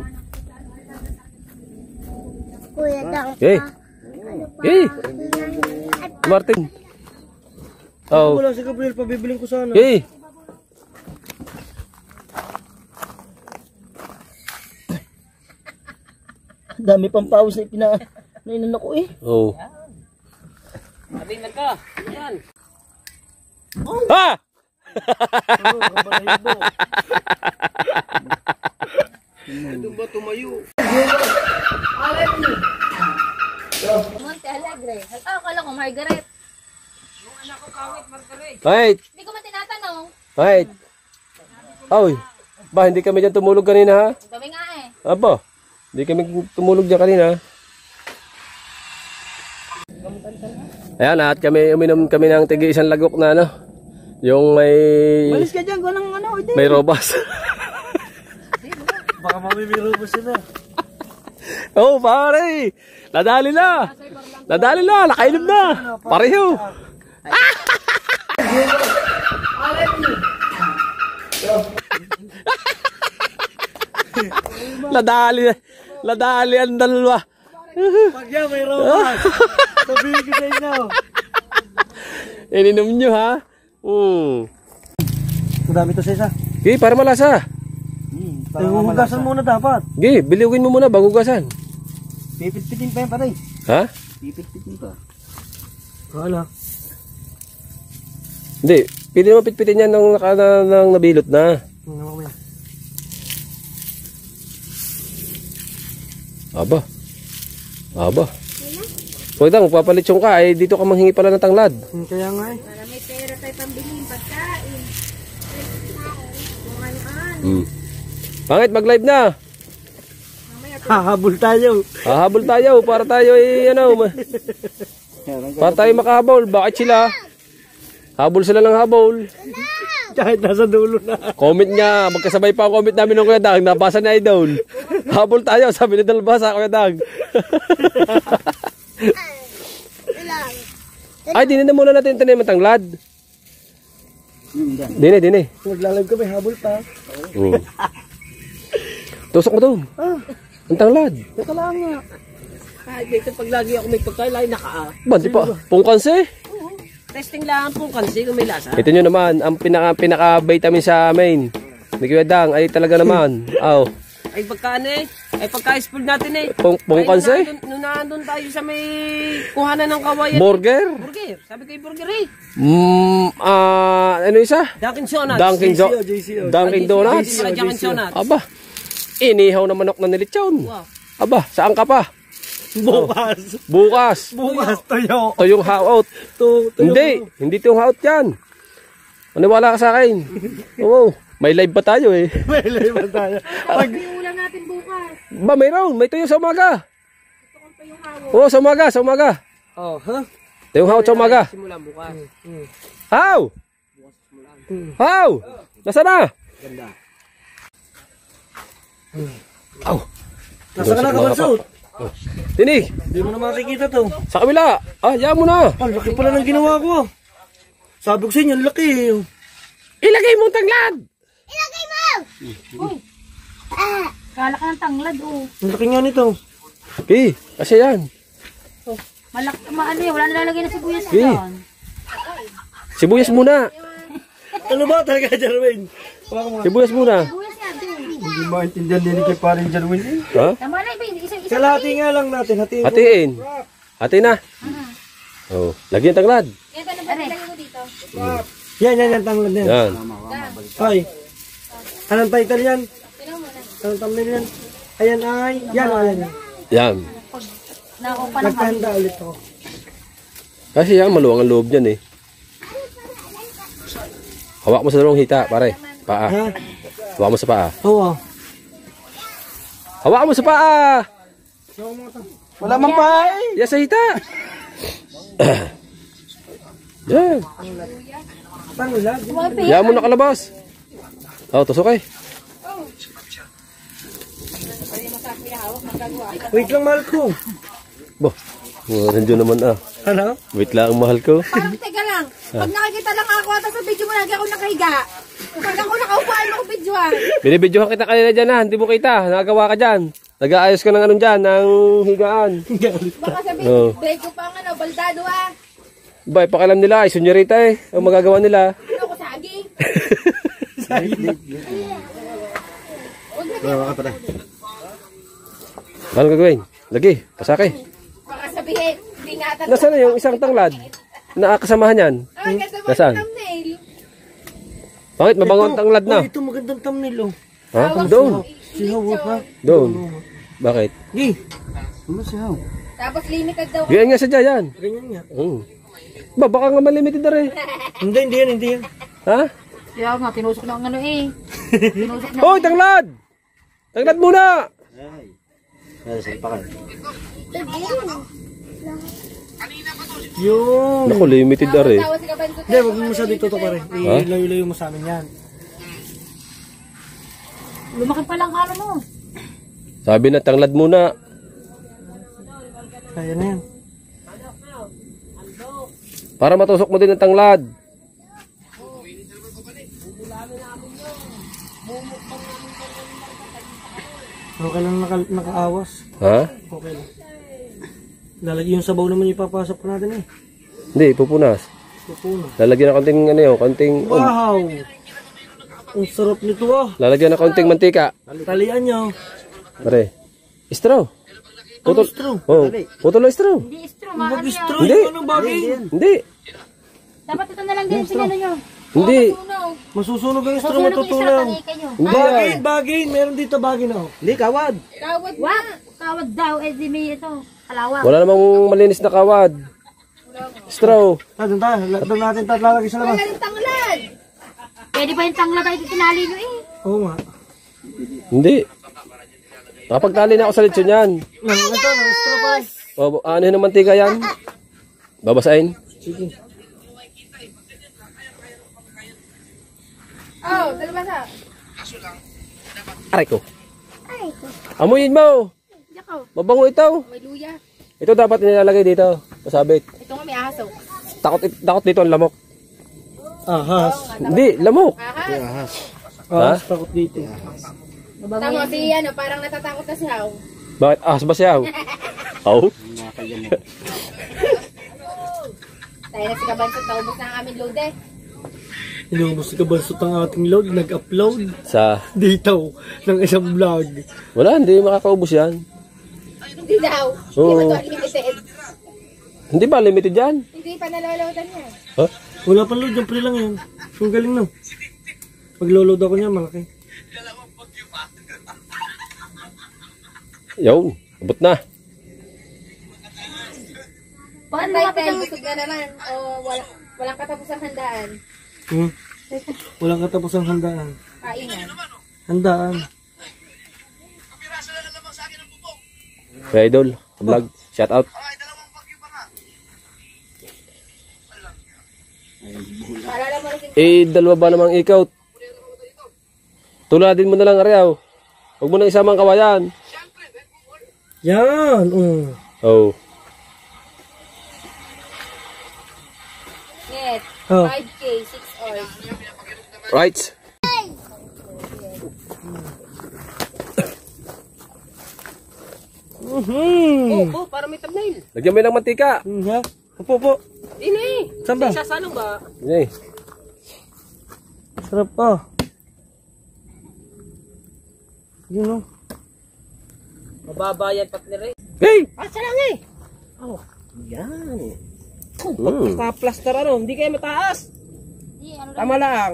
Speaker 7: Kuya, dang
Speaker 4: Okay. Okay. Martin. Oh.
Speaker 1: Wala si Gabriel, pabibiling ko sana.
Speaker 4: Okay.
Speaker 6: Dami pang paus na inano ko eh.
Speaker 4: Oh.
Speaker 2: Sabi na ka. Yan.
Speaker 4: Ha!
Speaker 2: Doon ba tumayo?
Speaker 3: Monte Alegre. Akala ko Margaret.
Speaker 2: Yung anak ko kawit, Margaret.
Speaker 4: Wait.
Speaker 3: Hindi ko man tinatanong.
Speaker 4: Wait. Oy. Ba, hindi kami dyan tumulog kanina ha?
Speaker 3: Kami nga eh.
Speaker 4: Aba. Hindi kami tumulog dyan kanina. Ayan, at kami uminom kami ng tigi isang lagok na ano. Yung may...
Speaker 6: Malis ka dyan, ganang ano.
Speaker 4: May robas.
Speaker 1: Baka mamimiro mo sila.
Speaker 4: Oh, pare. Nadali na. Nadali na. Nakainom na. Pareho. Nadali ang dalawa.
Speaker 1: Pag yan, may robas. Sabihin ko sa inyo.
Speaker 4: Ininom nyo ha.
Speaker 1: Madami to sa isa.
Speaker 4: Okay, para malasa.
Speaker 1: Hugasan muna dapat.
Speaker 4: Okay, biliugin mo muna bago hugasan.
Speaker 6: Pipit-pitin pa yan pare.
Speaker 4: Ha?
Speaker 6: Pipit-pitin pa.
Speaker 1: Wala.
Speaker 4: Hindi. Pwede naman pitpitin yan nang nabilot na. Aba. Aba. Huwag lang, magpapalitsyon ka. Ay, dito ka manghingi pala ng tanglad.
Speaker 1: Kaya nga eh.
Speaker 3: Para may pera tayo pambilhin pagkain.
Speaker 4: Pangit, mag-live na.
Speaker 1: Hahabol tayo.
Speaker 4: Hahabol tayo para tayo para tayo makahabol. Bakit sila? Habol sila ng habol.
Speaker 1: Kahit nasa dulo na.
Speaker 4: Comment niya, magkasabay pa ang comment namin ng Kuya Dag. Nabasa ni Idol. Habol tayo, sabi ni Dalbasa, Kuya Dag. Ay, dinin na muna natin tanim ang tanglad. Dine.
Speaker 1: Naglalag kami, habol pa.
Speaker 4: Tusok mo doon. Ang tanglad.
Speaker 1: Teka lang nga.
Speaker 2: Ay, dito pag lagi ako may pagkailay, nakaa.
Speaker 4: Ba, di pa. Pungkanse.
Speaker 2: Testing lang po kasi kung may lasa.
Speaker 4: Ito nyo naman, ang pinaka-vitamin sa amin. Ni Kuya Dang, ay talaga naman. Aw.
Speaker 2: Ay pagka ano eh. Ay pagka-spool natin eh.
Speaker 4: Pungkanse?
Speaker 2: Nung nandun tayo sa may kuhanan ng kawayan.
Speaker 4: Burger?
Speaker 2: Burger. Sabi ko yung burger eh.
Speaker 4: Ano isa?
Speaker 2: Dunkin' Donuts.
Speaker 4: Dunkin' Donuts?
Speaker 2: Para Dunkin' Donuts.
Speaker 4: Aba, inihaw na manok na nilitsyon.
Speaker 2: Wow.
Speaker 4: Aba, saan ka pa?
Speaker 1: Bukas.
Speaker 4: Bukas.
Speaker 1: Bukas tayo.
Speaker 4: Ito yung how-out. Hindi ito yung how-out yan. Maniwala ka sa akin. Oo, may live pa tayo eh.
Speaker 1: May live tayo.
Speaker 3: Ulam natin bukas.
Speaker 4: Ba, mayroon. May tuyo sa umaga. Oo, sa umaga.
Speaker 2: Oh, ha?
Speaker 4: Ito yung how-out sa umaga.
Speaker 2: Simulan bukas.
Speaker 4: How? How? Nasaan na?
Speaker 2: Ganda.
Speaker 4: Aw.
Speaker 1: Nasa ka na kabansot?
Speaker 4: Tinig.
Speaker 1: Hindi mo na makikita to.
Speaker 4: Sa kabila. Yan mo na.
Speaker 1: Ang laki pala ng ginawa ko. Sabi ko sa inyo, ang laki.
Speaker 4: Ilagay mo ang tanglad.
Speaker 3: Kala ka ng tanglad oh.
Speaker 1: Ang laki nga nito.
Speaker 4: Okay, kasi yan.
Speaker 3: Ano eh, wala nalalagay na sibuyas
Speaker 4: Okay.
Speaker 3: doon.
Speaker 4: Sibuyas muna.
Speaker 1: Ano ba talaga, Jarwin?
Speaker 4: Sibuyas muna.
Speaker 3: Sibuyas nga doon.
Speaker 1: Hindi maintindihan din kay paring Jarwin.
Speaker 4: Ha?
Speaker 3: Tama na iba, isa
Speaker 1: Kalahati nga lang natin. Hatiin ko.
Speaker 4: Hatiin. Hati na. Oh, lagyan ang tanglad.
Speaker 3: Yan ka na ba nilagay mo dito?
Speaker 1: Yan, tanglad na yan.
Speaker 4: Yan.
Speaker 1: Ay. Anong title yan?
Speaker 3: Tinan mo na.
Speaker 1: Anong thumbnail yan? Ayan ay. Yan.
Speaker 4: Yan.
Speaker 3: Nakuha pa ng
Speaker 1: Nagkahanda ulit ako.
Speaker 4: Kasi yan, maluwang ang loob niyan eh. Hawak mo sa dalawang hita, pare. Paa.
Speaker 1: Ha?
Speaker 4: Hawak mo sa paa.
Speaker 1: Oo.
Speaker 4: Hawak mo sa paa.
Speaker 1: Wala mang pay.
Speaker 4: Yan sa hita. Yan.
Speaker 1: Tanglad.
Speaker 4: Yan mo nakalabas. Tusok eh.
Speaker 1: Wait lang, mahal ko.
Speaker 4: Bo. Nandiyo naman
Speaker 1: Ano?
Speaker 4: Wait lang, ang mahal ko.
Speaker 3: Parang teka lang. Pag nakikita lang ako ata sa video mo, lagi ako nakahiga. Pag ako nakaupuan mo ko videohan.
Speaker 4: Binibidyohan kita kanina dyan ha. Hindi mo kita. Nagagawa ka dyan. Nag-aayos ka ng anong dyan, ng higaan.
Speaker 5: Baka sabihin,
Speaker 4: Oo.
Speaker 5: break ko pa nga, baldado ah.
Speaker 4: Ba, pakialam nila, ay sunyorita eh. Ang magagawa nila.
Speaker 5: Ano ko, saging?
Speaker 4: Ano gagawin? Lagi, pasake.
Speaker 5: Baka sabihin, hindi nga tayo.
Speaker 4: Nasaan na yung isang tanglad? Nakakasamahan yan?
Speaker 5: Ay, kasi ba
Speaker 4: Nasaan?
Speaker 5: yung thumbnail?
Speaker 4: Bakit mabango ang tanglad na?
Speaker 1: Ito magandang thumbnail oh.
Speaker 4: Ha? Doon.
Speaker 1: Sihaw pa.
Speaker 4: Doon. Bakit?
Speaker 1: Gi. Ano sihaw?
Speaker 5: Tapos limited daw.
Speaker 4: Ganyan nga sadya yan.
Speaker 1: Ganyan nga.
Speaker 4: Ba, baka nga malimited na rin.
Speaker 1: Hindi yan.
Speaker 4: Ha?
Speaker 3: Kaya nga, tinusok na ang ano eh. Tinusok na.
Speaker 4: Hoy, tanglad! Tanglad muna!
Speaker 6: Ay, salpakan.
Speaker 1: Yung.
Speaker 4: Naku, limited na rin.
Speaker 5: Tawa si Kabanso.
Speaker 1: Hindi, wag mo masyado ito pa rin. Ilayo-layo mo sa amin yan.
Speaker 3: Lumaki pa lang ano mo.
Speaker 4: Sabi na, tanglad muna.
Speaker 1: Kaya na yan.
Speaker 4: Para matusok mo din ang tanglad.
Speaker 1: Okay lang nakaawas.
Speaker 4: Ha?
Speaker 1: Okay lang. Lalagyan yung sabaw naman ipapasok pa natin eh.
Speaker 4: Hindi, pupunas.
Speaker 1: Pupuno.
Speaker 4: Lalagyan ng konting ano yun, konting...
Speaker 1: Wow! Ang sarap nito ah.
Speaker 4: Lalagyan ng konting mantika.
Speaker 1: Talian nyo.
Speaker 4: Pare. Straw. Putol.
Speaker 1: straw?
Speaker 4: Oh, putol na straw.
Speaker 3: Hindi istro, maano yan.
Speaker 1: Mag-straw
Speaker 4: Hindi.
Speaker 1: yung anong bagay.
Speaker 4: Hindi.
Speaker 3: Dapat ito na lang din sa gano'n nyo.
Speaker 4: Hindi.
Speaker 1: Masusunog ang straw,
Speaker 3: Susunod yung istro,
Speaker 1: matutulang.
Speaker 3: tanikay nyo.
Speaker 4: Hindi yan.
Speaker 1: Bagay. Meron dito bagay na oh.
Speaker 6: Hindi, kawad.
Speaker 5: Kawad na.
Speaker 3: Wag! Kawad daw, eh di may ito. Kalawang.
Speaker 4: Wala namang malinis na kawad. Straw.
Speaker 1: Doon tayo. Doon natin lalagay sa labas.
Speaker 5: Wala rin tanglad.
Speaker 3: Pwede pa yung tangla tayo tinali nyo eh.
Speaker 1: Oo nga.
Speaker 4: Hindi. Nakapagtali na ako sa lechon yan.
Speaker 1: Ito, straw pa rin.
Speaker 4: O, ano yun ng mantika yan? Babasain.
Speaker 5: Oh, dalawa sa.
Speaker 4: Aray ko. Amuyin mo.
Speaker 5: Yakaw.
Speaker 4: Mabango ito.
Speaker 5: May luya.
Speaker 4: Ito dapat nilalagay dito. Masabit.
Speaker 5: Ito nga may aso.
Speaker 4: Takot dito ang lamok.
Speaker 1: Ahas.
Speaker 4: Hindi, lamok.
Speaker 5: Ahas.
Speaker 1: Ahas, takot dito.
Speaker 5: Tama si ano, parang natatakot na si Haw.
Speaker 4: Bakit? Ahas ba siya? Oh?
Speaker 5: Tayo na si Kabanso, taubos na ang aming load eh.
Speaker 1: Inubos ka bansot ang ating load. Nag-upload
Speaker 4: Sa...
Speaker 1: dito ng isang vlog.
Speaker 4: Wala, hindi makakaubos yan.
Speaker 5: Hindi daw.
Speaker 4: Oo.
Speaker 5: Hindi ba ito unlimited?
Speaker 4: Hindi ba limited yan?
Speaker 5: Hindi pa naloloadan niya.
Speaker 4: Huh?
Speaker 1: Wala pang load, yung pre lang yan. Ang galing no. Pag load ako niya, malaki.
Speaker 4: Yun, abot na.
Speaker 3: Paano
Speaker 5: Tay,
Speaker 3: malapit
Speaker 5: tay,
Speaker 3: ang...
Speaker 5: busog na naman. O walang katapusang handaan.
Speaker 1: Walang katapusang handaan.
Speaker 5: Kainan.
Speaker 1: Handaan.
Speaker 4: Kaya idol, vlog, shout out.
Speaker 5: Paalala mo rin
Speaker 4: Dalawa ba namang ikaw? Tuladin mo na lang, Ariaw. Huwag mo na isama ang kawayan.
Speaker 1: Yan.
Speaker 4: Oh.
Speaker 5: net.
Speaker 1: Oh.
Speaker 5: 5K, 6 hours.
Speaker 4: Right.
Speaker 2: Oh, para may thumbnail.
Speaker 4: Lagyan mo ng mantika.
Speaker 1: Ha? Opo.
Speaker 2: Ini.
Speaker 1: Saan ba?
Speaker 2: Sasalo ba?
Speaker 4: Yan.
Speaker 1: Sarap pa. Yun o.
Speaker 2: Mababa yan partner eh.
Speaker 4: Hey!
Speaker 2: Asa lang eh. Oh, yan. Pagka-plaster ano, hindi kayo mataas. Tama lang.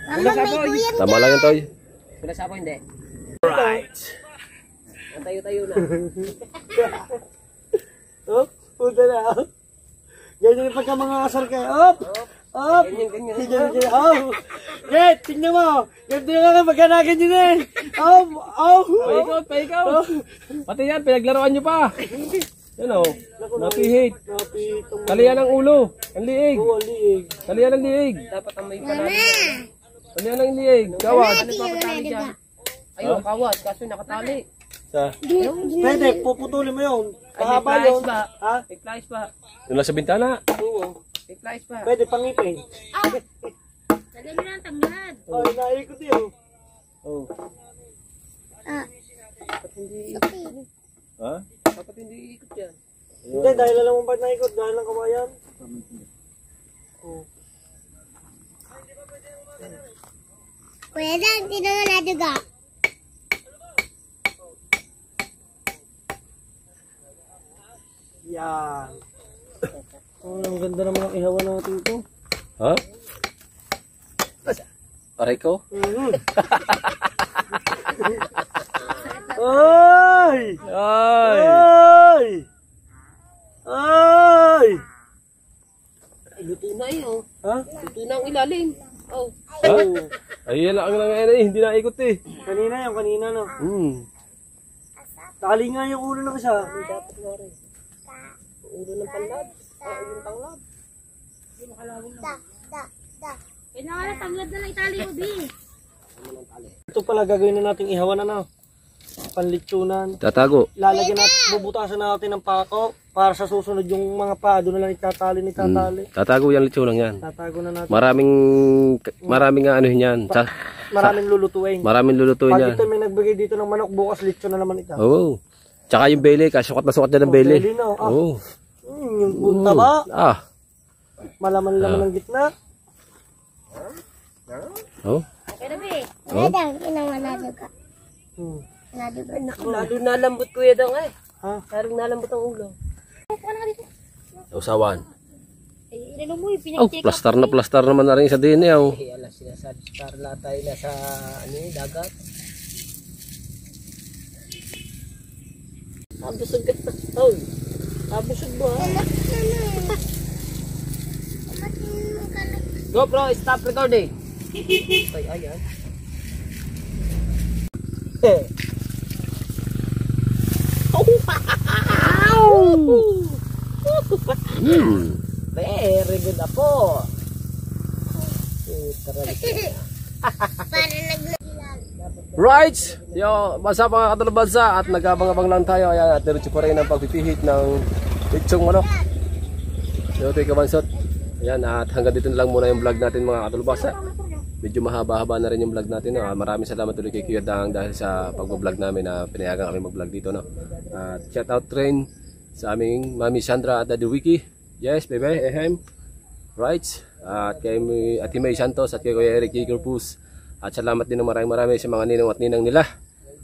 Speaker 2: Wala sa ako.
Speaker 4: Tama lang yan, Toy.
Speaker 2: Wala sa ako, hindi.
Speaker 4: Right.
Speaker 2: Ang tayo-tayo na.
Speaker 1: Punta na. Ganyan pagka mga asar kayo. Ganyan. Get, tingnan mo. Ganyan nga magkanagan yun eh.
Speaker 4: Paikaw. Pati yan, pinaglaruan nyo pa. Yan o. Napihit. Talian ang ulo. Ang liig. Talian ang liig.
Speaker 2: Dapat ang may panalo.
Speaker 4: Talian ang liig. Gawad.
Speaker 2: Ano papatali dyan? Ayun, kawad. Kaso nakatali.
Speaker 1: Pwede, puputulin mo yun.
Speaker 2: Ay, may
Speaker 1: Pahaba
Speaker 2: flies
Speaker 1: yun.
Speaker 2: ba?
Speaker 1: Ha?
Speaker 2: May flies ba?
Speaker 4: Doon lang sa bintana.
Speaker 1: Oo.
Speaker 2: May flies ba?
Speaker 1: Pwede pangipin.
Speaker 3: Lagyan mo na ang tanglad.
Speaker 1: Oh, naikot yun.
Speaker 4: Oh.
Speaker 1: dahil alam mo ba't naikot? Dahil ng kawayan.
Speaker 7: Kuya Dan, sino na naduga?
Speaker 1: Yan. Oh, ang ganda naman ang ihawan natin ito.
Speaker 4: Ha? Aray ko?
Speaker 1: Ay!
Speaker 4: Ay!
Speaker 1: Ay! Ay!
Speaker 2: Luto na yun.
Speaker 1: Ha?
Speaker 2: Luto na ang ilalim. Oh.
Speaker 4: Ha? Ay, yan lang hindi na ikot eh.
Speaker 1: Kanina yung kanina no. Tali nga yung ulo ng isa.
Speaker 2: Dapat nga rin. Ulo ng panlad. Ulo ng panglad.
Speaker 3: Kaya nga na, tanglad na lang itali mo, Bi.
Speaker 1: Ito pala gagawin na nating ihawan na. Panlitsunan.
Speaker 4: Tatago.
Speaker 1: Lalagyan natin, bubutasan natin ng pako para sa susunod yung mga pa doon na lang itatali.
Speaker 4: Tatago yung litsulang yan.
Speaker 1: Tatago na natin.
Speaker 4: Maraming ano yan.
Speaker 1: Maraming lulutuin.
Speaker 4: Maraming lulutuin
Speaker 1: Pag
Speaker 4: yan.
Speaker 1: ito may nagbigay dito ng manok, bukas lechon na naman ito.
Speaker 4: Oo. Tsaka yung bele, sukat na sukat yan ng bele.
Speaker 1: Beli na.
Speaker 4: Oo.
Speaker 1: Yung punta ba? Malaman-laman ng gitna.
Speaker 4: Oh.
Speaker 3: Kaya na, Bi.
Speaker 7: Kuya Dan, sino na naduga? Naduga.
Speaker 2: Lalo nalambot kuya daw eh.
Speaker 1: Ha?
Speaker 2: Lalo nalambot ang ulo.
Speaker 4: Usawan.
Speaker 3: Eh, inano mo,
Speaker 4: Oh,
Speaker 3: pinag-check up.
Speaker 4: plastar naman na rin sa din eh. Oh.
Speaker 2: Alas sinasabi sa Carla tayo na sa dagat. Abusog ka pa. Oh. Abusog mo ha. Go bro, stop recording. Ay, ayan. Very good apo.
Speaker 7: Para naglagilan.
Speaker 4: Right! Yo, basa mga katulog-bansa at nag-abang-abang lang tayo. Ayan, at diretso pa rin ang pagpipihit ng lechong manok. Yo, ito ikabansot. Ayan, at hanggang dito na lang muna yung vlog natin mga katulog-bansa. Medyo mahaba-haba na rin yung vlog natin. No? Maraming salamat ulit kay Kuya Dang dahil sa pag-vlog namin na pinayagan kami mag-vlog dito. No? At shout out rin sa aming Mami Sandra at Daddy Wiki. Yes, bebe, ehem. Right. At kay Ate May Santos at kay Kuya Eric Gigerpus. At salamat din ng maraming sa mga ninong at ninang nila.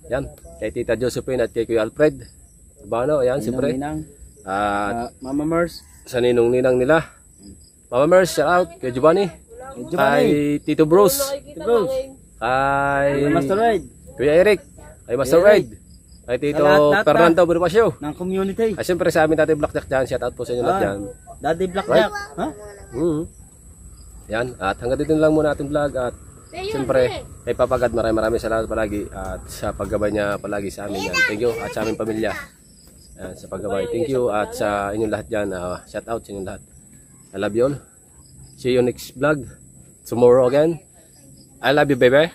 Speaker 4: Yan. Kay Tita Josephine at kay Kuya Alfred. Bano, ayan, siyempre. At
Speaker 6: Mama Mers.
Speaker 4: sa ninong-ninang nila. Mama Mers, shout out kay Giovanni. Kay Tito Bruce. Kay
Speaker 6: Master Ride.
Speaker 4: Kuya Eric. Kay Master Ride. Kay Tito
Speaker 6: Lahat
Speaker 4: Fernando Bonifacio.
Speaker 6: Ng community.
Speaker 4: At siyempre sa amin Tatay Blackjack dyan. Shout out po sa inyo lahat dyan.
Speaker 6: Daddy Black
Speaker 4: Right.
Speaker 6: Jack. Ha?
Speaker 4: Yan. At hanggang dito na lang muna ating vlog. At siyempre, kay Papagad maraming salamat palagi. At sa paggabay niya palagi sa amin yan. Thank you. At sa aming pamilya. Yan, sa paggabay. Thank you. At sa inyong lahat dyan. Shout out sa inyong lahat. I love you all. See you next vlog. Tomorrow again. I love you, baby.